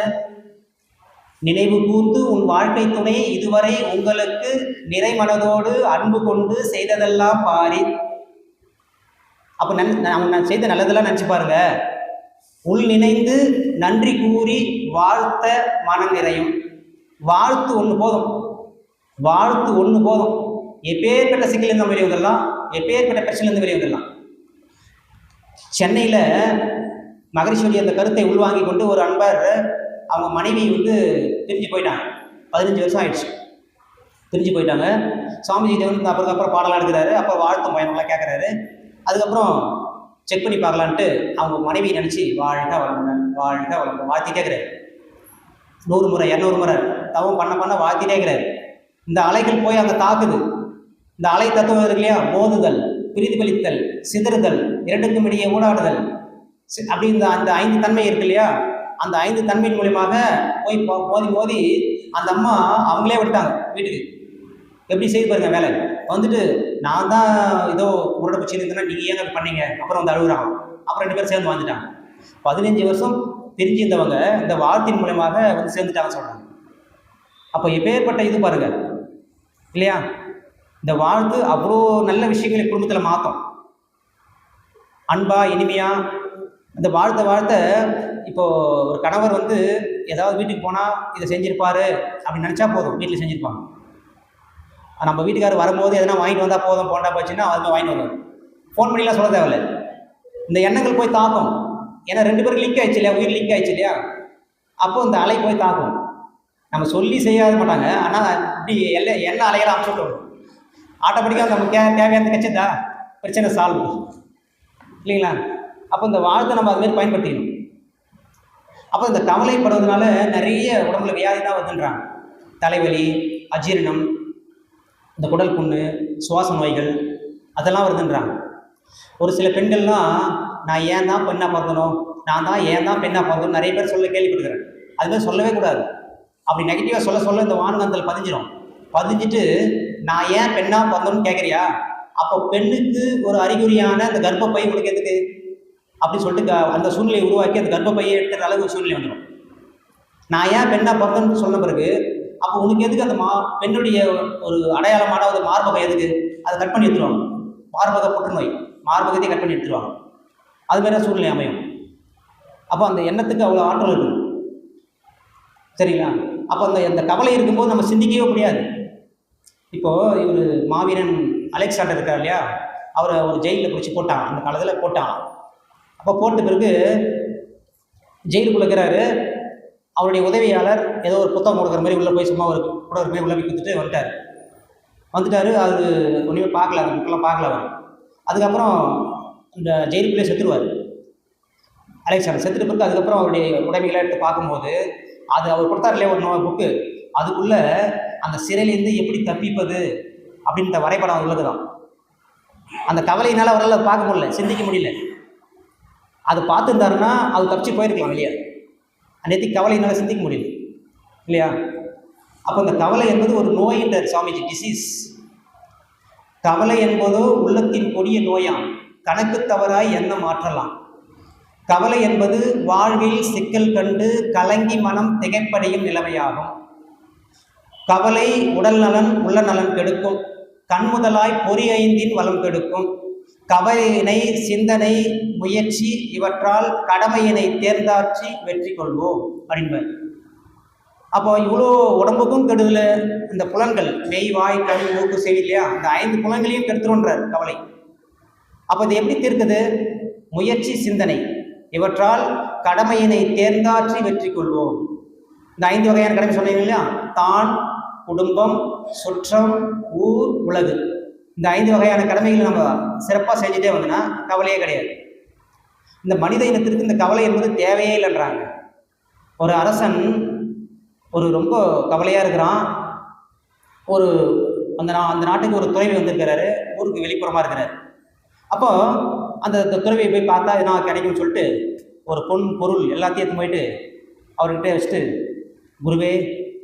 நினைவு கூர்ந்து உன் வாழ்க்கை துணை இதுவரை உங்களுக்கு நிறைமனதோடு அன்பு கொண்டு செய்ததெல்லாம் பாரி. அப்போ நான் செய்த நல்லதெல்லாம் நினச்சி பாருங்க. உள் நினைந்து நன்றி கூறி வாழ்த்த மனம் நிறையும். வாழ்த்து ஒன்று போதும், வாழ்த்து ஒன்று போதும். எப்பேற்பட்ட சிக்கலிருந்து வெளியே வந்துடலாம், எப்பேற்பட்ட பிரச்சனையிலிருந்து வெளியே வந்துடலாம். சென்னையில் மகரிஷியுடைய அந்த கருத்தை உள்வாங்கி கொண்டு ஒரு அன்பர் அவங்க மனைவி வந்து பிரிஞ்சு போயிட்டாங்க. 15 வருஷம் ஆயிடுச்சு, பிரிஞ்சு போயிட்டாங்க. சுவாமிஜிட்ட வந்து அப்புறம் பாடலாம் எடுக்கிறாரு, அப்புறம் வாழ்த்து பயணம்லாம் கேட்குறாரு. அதுக்கப்புறம் செக் பண்ணி பார்க்கலான்ட்டு அவங்க மனைவி நினச்சி வாழ்க வளமுடன் வாழ்க வளமுடன் வாழ்த்தி கேட்குறாரு. 100 முறை 200 முறை தவம் பண்ண வாழ்த்திட்டே இருக்கிறாரு. இந்த அலைகள் போய் அங்கே தாக்குது. இந்த அலை தத்துவம் இருக்கு இல்லையா, மோதுதல், பிரதிபலித்தல், சிதறுதல், இரண்டுக்கும் இடையே ஊடாடுதல், அப்படி அந்த 5 தன்மை இருக்கு இல்லையா, அந்த 5 தன்மையின் மூலியமாக போய் மோதி அந்த அம்மா அவங்களே விட்டாங்க வீட்டுக்கு. எப்படி செய்து பாருங்க வேலை. வந்துட்டு நான் தான் ஏதோ உருடை பிடிச்சி இருந்தேன்னா நீங்கள் ஏங்க பண்ணீங்க, அப்புறம் வந்து அழுகுறாங்க. அப்புறம் 2 பேரும் சேர்ந்து வாழ்ந்துட்டாங்க. 15 வருஷம் பிரிஞ்சிருந்தவங்க இந்த வாழ்த்தின் மூலியமாக வந்து சேர்ந்துட்டாங்கன்னு சொல்கிறாங்க. அப்போ எப்பேற்பட்ட இது பாருங்க இல்லையா? இந்த வாழ்த்து அவ்வளோ நல்ல விஷயங்களை குடும்பத்தில் மாற்றும். அன்பா இனிமையா இந்த வாழ்த்த இப்போது ஒரு கணவர் வந்து ஏதாவது வீட்டுக்கு போனால் இதை செஞ்சுருப்பாரு அப்படின்னு நினச்சா போதும், வீட்டில் செஞ்சுருப்பாங்க. நம்ம வீட்டுக்காரர் வரும்போது எதனா வாங்கிட்டு வந்தால் போதும், போண்டா போச்சுன்னா அதுமாதிரி வாங்கிட்டு வருவாங்க. ஃபோன் பண்ணிலாம் சொல்ல தேவையில்லை. இந்த எண்ணங்கள் போய் தாக்கும். ஏன்னா 2 பேரும் லிங்க் ஆயிடுச்சு இல்லையா, உயிர் லிங்க் ஆயிடுச்சு இல்லையா, அப்போ இந்த அலை போய் தாக்கும். நம்ம சொல்லி செய்யாத மாட்டாங்க, ஆனால் இப்படி என்ன அலையெல்லாம் அமைச்சுட்டோம் ஆட்டோமேட்டிக்காக நமக்கு தேவையான கட்சிதா பிரச்சனை சால்வ் இல்லைங்களா? அப்போ இந்த வாழ்த்தை நம்ம அதுமாரி பயன்படுத்திக்கணும். அப்போ இந்த கவலைப்படுவதனால நிறைய உடம்புல வியாதி தான் வருதுன்றாங்க. தலைவலி, அஜீரணம், இந்த குடல் புண்ணு, சுவாச நோய்கள் அதெல்லாம் வருதுன்றாங்க. ஒரு சில பெண்கள்லாம் நான் ஏன் தான் பெண்ணாக பிறந்தணும், நான் தான் ஏன் தான் பெண்ணாக பிறந்தணும் நிறைய பேர் சொல்ல கேள்விப்படுகிறேன். அதுமாதிரி சொல்லவே கூடாது. அப்படி நெகட்டிவாக சொல்ல இந்த வான்கந்தல் பதிஞ்சிட்டு நான் ஏன் பெண்ணாக பிறந்தோன்னு கேட்குறியா, அப்போ பெண்ணுக்கு ஒரு அறிகுறியான அந்த கர்ப்பப்பை உங்களுக்கு எதுக்கு அப்படி சொல்லிட்டு அந்த சூழ்நிலையை உருவாக்கி அந்த கர்ப்பப்பையை எடுக்கிற அளவுக்கு சூழ்நிலை வந்துடும். நான் ஏன் பெண்ணாக பிறந்தேன்னு சொன்ன பிறகு அப்போ உனக்கு எதுக்கு அந்த பெண்ணுடைய ஒரு அடையாளமான ஒரு மார்பகம் எதுக்கு, அதை கட் பண்ணி எடுத்துருவாங்க. மார்பக புற்றுநோய், மார்பகத்தை கட் பண்ணி எடுத்துருவாங்க. அதுமாரி சூழ்நிலை அமையும். அப்போ அந்த எண்ணத்துக்கு அவ்வளோ ஆற்றல் இருக்கும். சரிங்களா? அப்போ அந்த கவலை இருக்கும்போது நம்ம சிந்திக்கவே முடியாது. இப்போது இவர் மாவீரன் அலெக்சாண்டர் இருக்கார் இல்லையா, அவரை ஒரு ஜெயிலில் பிடிச்சி போட்டான், அந்த காலத்தில் போட்டான். அப்போ போட்ட பிறகு ஜெயிலுக்குள்ள இருக்கிறாரு. அவருடைய உதவியாளர் ஏதோ ஒரு புத்தகம் கொடுக்குற மாதிரி உள்ளே போய் சும்மா ஒரு கூட ஒரு போய் உள்ளே போய் கொடுத்துட்டு வந்துட்டார். அது ஒன்றுமே பார்க்கல, அந்த புக்கெல்லாம் பார்க்கல அவர். அதுக்கப்புறம் இந்த ஜெயிலுக்குள்ளே செத்துருவார் அலெக்சாண்டர். செத்துட்டு பிறகு அதுக்கப்புறம் அவருடைய உடைமைகளை எடுத்து பார்க்கும்போது அது அவர் கொடுத்தார் இல்லையா ஒரு புக்கு, அதுக்குள்ளே அந்த சிறையிலேருந்து எப்படி தப்பிப்பது அப்படின்ற வரைபடம் உள்ளதுதான். அந்த கவலையினால் அவரால் பார்க்க முடியல, சிந்திக்க முடியல. அது பார்த்துருந்தாருன்னா அது தப்பிச்சு போயிருக்கலாம் இல்லையா. அன்னைக்கு கவலையினால் சிந்திக்க முடியல இல்லையா. அப்போ அந்த கவலை என்பது ஒரு நோயின்ற சாமிஜி, டிசீஸ். கவலை என்பதோ உள்ளத்தின் கொடிய நோயாம், கணக்கு தவறாய் எண்ணம் மாற்றலாம். கவலை என்பது வாழ்வில் சிக்கல் கண்டு கலங்கி மனம் திகைப்படையும் நிலைமையாகும். கவலை உடல் நலன் உள்ள நலன் கெடுக்கும், கண்முதலாய் பொறி ஐந்தின் வளம் கெடுக்கும். கவலையினை சிந்தனை முயற்சி இவற்றால் கடமையினை தேர்ந்தாற்றி வெற்றி கொள்வோம் அப்படின்பார். அப்போ இவ்வளோ உடம்புக்கும் கெடுதல இந்த புலன்கள், மெய் வாய் கண் மூக்கு செவி இல்லையா, அந்த 5 புலன்களையும் கெடுத்துருன்றார் கவலை. அப்போ இது எப்படி தீர்க்குது? முயற்சி சிந்தனை இவற்றால் கடமையினை தேர்ந்தாற்றி வெற்றி கொள்வோம். இந்த 5 வகையான கடமை சொன்னீங்க இல்லையா, தான், குடும்பம், சுற்றம், ஊர், உலகு. இந்த 5 வகையான கடமைகளை நம்ம சிறப்பாக செஞ்சுட்டே வந்தோன்னா கவலையே கிடையாது. இந்த மனித இனத்திற்கு இந்த கவலை என்பது தேவையே இல்லைன்றாங்க. ஒரு அரசன் ஒரு ரொம்ப கவலையாக இருக்கிறான். ஒரு அந்த நாட்டுக்கு ஒரு துறவி வந்திருக்கிறாரு, ஊருக்கு வெளிப்புறமாக இருக்கிறார். அப்போ அந்த துறவியை போய் பார்த்தா எதனா கிடைக்கும்னு சொல்லிட்டு ஒரு பொருள் எல்லாத்தையும் எடுத்து போயிட்டு அவர்கிட்ட வச்சுட்டு, குருவே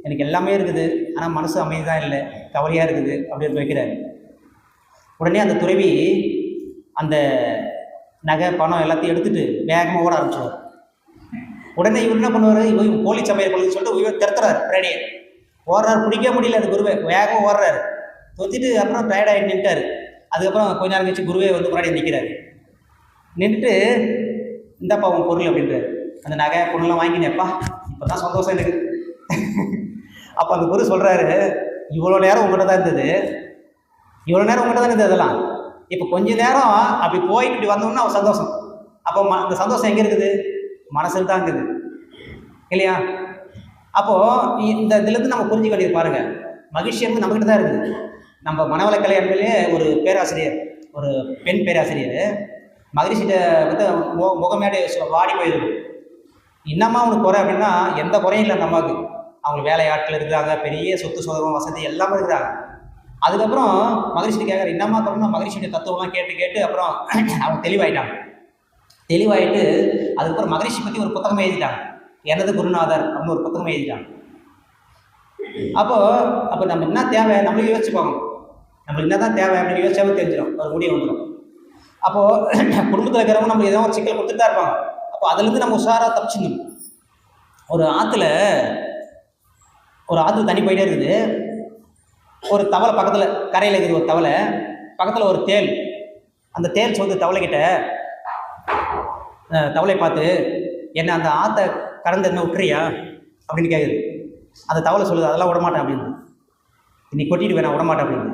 எனக்கு எல்லாமே இருக்குது, ஆனால் மனசு அமைதி தான் இல்லை, கவலையாக இருக்குது அப்படின்னு வைக்கிறார். உடனே அந்த துறவி அந்த நகை பணம் எல்லாத்தையும் எடுத்துகிட்டு வேகமாக ஓட ஆரம்பிச்சுவார். உடனே இவர் என்ன பண்ணுவார், இவர் போலி சமையல் கொள்ளுன்னு சொல்லிட்டு இவர் திறத்துறாரு, ரெடியே ஓடுறாரு. பிடிக்க முடியல அந்த குருவை, வேகமாக ஓடுறாரு. தொத்திட்டு அப்புறம் டயர்டாகிட்டு நின்ட்டார். அதுக்கப்புறம் கொஞ்ச நேரம் கழிச்சு குருவே வந்து முன்னாடி நிற்கிறாரு. நின்றுட்டு இந்தாப்பா உன் பொருள் அப்படின்றாரு. அந்த நகை பொருள்லாம் வாங்கினேப்பா, இப்போ தான் சந்தோஷம் எனக்கு. அப்போ அந்த குரு சொல்கிறாரு, இவ்வளோ நேரம் உங்கள்கிட்ட தான் இருந்தது, இவ்வளோ நேரம் உங்கள்கிட்ட தான் இருந்தது அதெல்லாம். இப்போ கொஞ்ச நேரம் அப்படி போயிட்டு இப்படி வந்தோம்னா அவன் சந்தோஷம். அப்போ அந்த சந்தோஷம் எங்கே இருக்குது? மனசில் தான் இருக்குது இல்லையா. அப்போது இந்த இதுலேருந்து நம்ம புரிஞ்சுக்க வேண்டியது பாருங்கள், மகிழ்ச்சி வந்து நம்மகிட்ட தான் இருக்குது. நம்ம மனவளக்கலை அன்பிலே ஒரு பேராசிரியர், ஒரு பெண் பேராசிரியர் மகிழ்ச்சிகிட்ட வந்து முகமேடு வாடி போயிருக்கும். இன்னமா அவனுக்கு குறை அப்படின்னா எந்த குறையும் இல்லை அந்த அம்மாவுக்கு. அவங்க வேலையாட்கள் இருக்கிறாங்க, பெரிய சொத்து சுதகம் வசதி எல்லாமே இருக்கிறாங்க. அதுக்கப்புறம் மகிழ்ச்சிட்டு கேட்குற இன்னமா குறைனா மகிழ்ச்சியுடைய தத்துவம்லாம் கேட்டு அப்புறம் அவங்க தெளிவாயிட்டு அதுக்கப்புறம் மகிழ்ச்சி பற்றி ஒரு புத்தகமே எழுதிட்டாங்க, எனது குருநாதர் அப்படின்னு ஒரு புத்தகமே எழுதிட்டாங்க. அப்போ நம்ம என்ன தேவை நம்மளுக்கு யோசிச்சுப்பாங்க, நம்மளுக்கு என்ன தான் தேவை அப்படின்னு யோசிச்சாவே தெரிஞ்சிடும், ஒரு முடிவு வந்துடும். அப்போது குடும்பத்தில் இருக்கிறவங்க நம்ம ஏதோ ஒரு சிக்கல் கொடுத்துட்டு தான் இருப்பாங்க. அப்போ அதுலேருந்து நம்ம உஷாராக தப்பிச்சிடணும். ஒரு ஆற்றுல தண்ணி போயிட்டே இருக்குது. ஒரு தவளை பக்கத்தில் கரையில் இருக்குது, ஒரு தவளை பக்கத்தில் ஒரு தேள். அந்த தேள் சொல்லுது தவளைக்கிட்ட, தவளை பார்த்து, என்ன அந்த ஆற்றை கடந்து என்ன விட்டுறியா அப்படின்னு கேட்குது. அந்த தவளை சொல்லுது, அதெல்லாம் விடமாட்டேன் அப்படின்னு, நீ கொட்டிட்டு வேணா விடமாட்டேன் அப்படின்னு.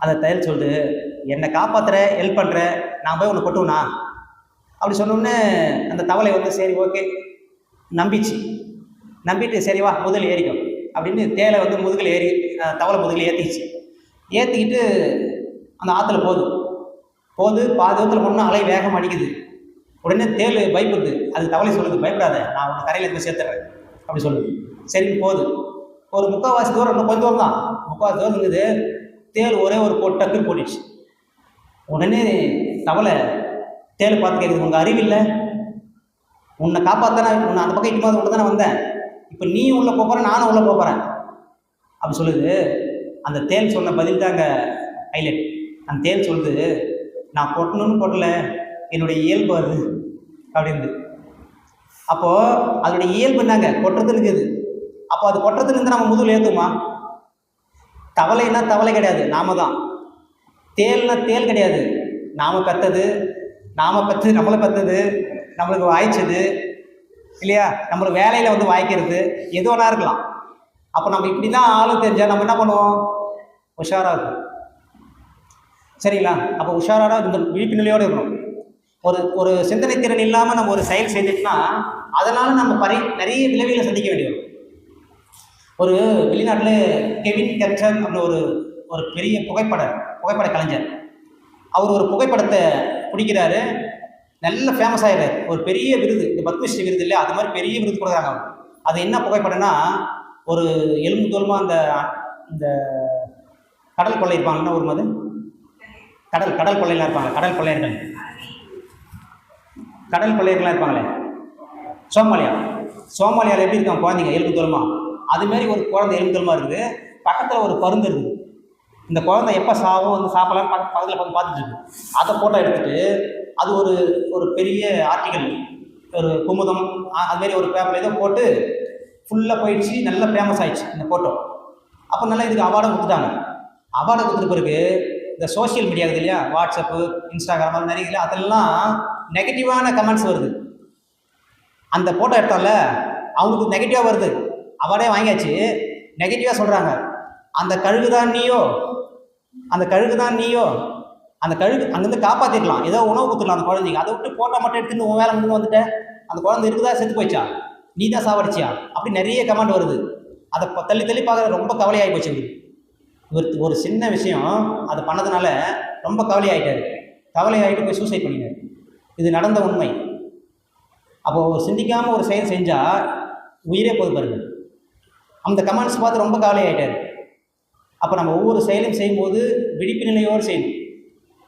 அந்த தேள் சொல்லுது, என்னை காப்பாற்றுற ஹெல்ப் பண்ணுற, நான் போய் உன்னை கொட்டுவேனா அப்படி சொன்னோன்னே அந்த தவளை வந்து சரி ஓகே நம்பிட்டு சரி வா முதல் ஏறிக்கும் அப்படின்னு தேலை வந்து முதுகில் ஏறி தவளை முதுகில் ஏற்றிக்கிட்டு அந்த ஆற்றுல போகுது. பாதி தூரத்தில் போனால் அலை வேகம் அடிக்குது. உடனே தேள் பயப்படுது. அது தவளை சொல்லுது, பயப்படாத, நான் உன்னை கரையில் போய் சேர்த்துறேன் அப்படி சொல்லுது. சரின்னு போகுது. ஒரு 3/4 தூரம், இன்னும் கொஞ்சம் தூரம் தான், 3/4 தூரம் இருக்குது. தேள் ஒரே ஒரு டக்குன்னு போட்டுச்சு. உடனே தவளை தேள் பார்த்து கேட்குது, உங்கள் அறிவில்லை, உன்னை காப்பாற்றானே, உன்னை அந்த பக்கம் இட்டு உள்ள தானே வந்தேன், இப்போ நீ உள்ளே போகிறேன், நானும் உள்ளே போகிறேன் அப்படி சொல்லுது. அந்த தேள் சொன்ன பதில் தாங்க ஹைலைட். அந்த தேள் சொல்லுது, நான் கொட்டணும்னு கொட்டலை, என்னுடைய இயல்பு அது அப்படின்னு. அப்போது அதனுடைய இயல்பு என்னங்க, கொட்டுறது இருக்குது. அப்போ அது கொட்டுறதுலேருந்து நம்ம முதுகில் ஏற்றுமா? தவளைன்னா தவளை கிடையாது, நாம தான். தேல்னா தேல் கிடையாது, நாம பெற்றது, நம்மளை பெற்றது, நம்மளுக்கு வாய்ச்சது இல்லையா, நம்மளுக்கு வேலையில் வந்து வாய்க்கிறது எது வேணா இருக்கலாம். அப்போ நம்ம இப்படி தான் ஆளும் தெரிஞ்சால் நம்ம என்ன பண்ணுவோம், உஷாராக இருக்கும். சரிங்களா? அப்போ உஷாராக இந்த விழிப்பு நிலையோடு இருக்கணும். ஒரு ஒரு சிந்தனை திறன் இல்லாமல் நம்ம ஒரு செயல் செஞ்சுட்டுனா அதனால் நம்ம நிறைய விளைவுகளை சந்திக்க வேண்டி வரும். ஒரு வெளிநாட்டில் கெவின் கெர்டன் அப்படின்னு ஒரு ஒரு பெரிய புகைப்பட கலைஞர். அவர் ஒரு புகைப்படத்தை பிடிக்கிறாரு, நல்ல ஃபேமஸ் ஆகிடுறாரு. ஒரு பெரிய விருது, இந்த பத்மஸ்ரீ விருது இல்லையா, அது மாதிரி பெரிய விருது கொடுக்குறாங்க அவர். அது என்ன புகைப்படம்னா, ஒரு எலும்பு தோலுமா அந்த இந்த கடல் கொள்ளை இருப்பாங்கன்னா ஒரு மாதிரி கடல் கொள்ளையெல்லாம் இருப்பாங்க, கடல் கொள்ளையர்கள்லாம் இருப்பாங்களே, சோமாலியாவில் எப்படி இருக்காங்க குழந்தைங்க எலும்பு தோலுமா, அதுமாரி ஒரு குழந்தை எலும்பு தோலுமா இருக்குது. பக்கத்தில் ஒரு பருந்து இருக்குது. இந்த குழந்தை எப்போ சாவும் வந்து சாப்பிடலாம் பக்கத்தில் பார்த்துட்டு இருக்கு. அதை ஃபோட்டோ எடுத்துகிட்டு அது ஒரு பெரிய ஆர்டிக்கல், ஒரு குமுதம் அதுமாரி ஒரு பேப்பரில் ஏதோ போட்டு ஃபுல்லாக போயிடுச்சு, நல்லா ஃபேமஸ் ஆயிடுச்சு இந்த ஃபோட்டோ. அப்போ நல்லா இதுக்கு அவார்டை கொடுத்துட்டாங்க. அவார்டை கொடுத்துட்ட பிறகு இந்த சோஷியல் மீடியா இருக்குது இல்லையா, வாட்ஸ்அப்பு, இன்ஸ்டாகிராம் அது நிறைய, அதெல்லாம் நெகட்டிவான கமெண்ட்ஸ் வருது. அந்த ஃபோட்டோ எடுத்தால அவங்களுக்கு நெகட்டிவாக வருது. அவார்டே வாங்கியாச்சு, நெகட்டிவாக சொல்கிறாங்க. அந்த கழுகு தான் நீயோ, அந்த கழுகு அங்கேருந்து காப்பாற்றிருக்கலாம், ஏதோ உணவு கொடுத்துக்கலாம் அந்த குழந்தைங்க. அதை விட்டு ஃபோட்டோ மட்டும் எடுத்துன்னு உன் வேலை முடிஞ்சு வந்துட்டேன், அந்த குழந்தை இருக்குதா செத்து போயிடுச்சா, நீ தான் சாவடிச்சியா, அப்படி நிறைய கமெண்ட் வருது. அதை தள்ளி பார்க்குற ரொம்ப கவலையாகி போச்சு. ஒரு சின்ன விஷயம் அதை பண்ணதுனால ரொம்ப கவலையாகிட்டு போய் சூசைட் பண்ணினார். இது நடந்த உண்மை. அப்போது சிந்திக்காமல் ஒரு செயல் செஞ்சால் உயிரே போது பாருங்க. அந்த கமெண்ட்ஸ் பார்த்து ரொம்ப கவலையாகிட்டார். அப்போ நம்ம ஒவ்வொரு செயலையும் செய்யும்போது விழிப்பு நிலையோடு செய்யணும்.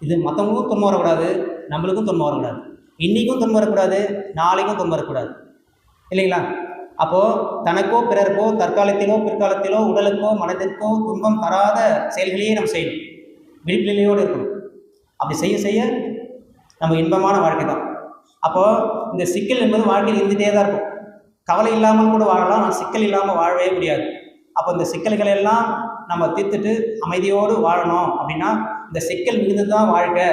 இது மற்றவங்களுக்கும் துன்பம் வரக்கூடாது, நம்மளுக்கும் துன்பம் வரக்கூடாது, இன்றைக்கும் துன்பம் வரக்கூடாது, நாளைக்கும் துன்பம் வரக்கூடாது, இல்லைங்களா? அப்போது தனக்கோ பிறருக்கோ தற்காலத்திலோ பிற்காலத்திலோ உடலுக்கோ மனதிற்கோ துன்பம் தராத செயல்களையே நம்ம செய்யணும். விழிப்பு நிலையோடு இருக்கணும். அப்படி செய்ய நம்ம இன்பமான வாழ்க்கை தான். அப்போது இந்த சிக்கல் என்பது வாழ்க்கையில் இருந்துகிட்டே தான் இருக்கும். கவலை இல்லாமல் கூட வாழலாம், ஆனால் சிக்கல் இல்லாமல் வாழவே முடியாது. அப்போ இந்த சிக்கல்களை எல்லாம் நம்ம தீர்த்துட்டு அமைதியோடு வாழணும் அப்படின்னா, இந்த சிக்கல் மிகுந்தது தான் வாழ்க்கை,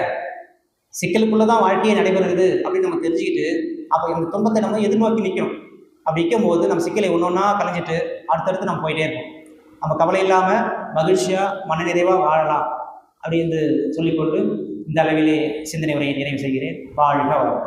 சிக்கலுக்குள்ளே தான் வாழ்க்கையே நடைபெறுது அப்படின்னு நம்ம தெரிஞ்சுக்கிட்டு, அப்போ இந்த துன்பத்தை நம்ம எதிர்நோக்கி நிற்கணும். அப்படி நிற்கும் போது நம்ம சிக்கலை ஒன்றா கலைஞ்சிட்டு அடுத்தடுத்து நம்ம போயிட்டே இருக்கோம். நம்ம கவலை இல்லாமல் மகிழ்ச்சியாக மனநிறைவாக வாழலாம் அப்படி என்று சொல்லிக்கொண்டு இந்த அளவிலே சிந்தனை உரையை நிறைவு செய்கிறேன். வாழ்க வளமுடன்.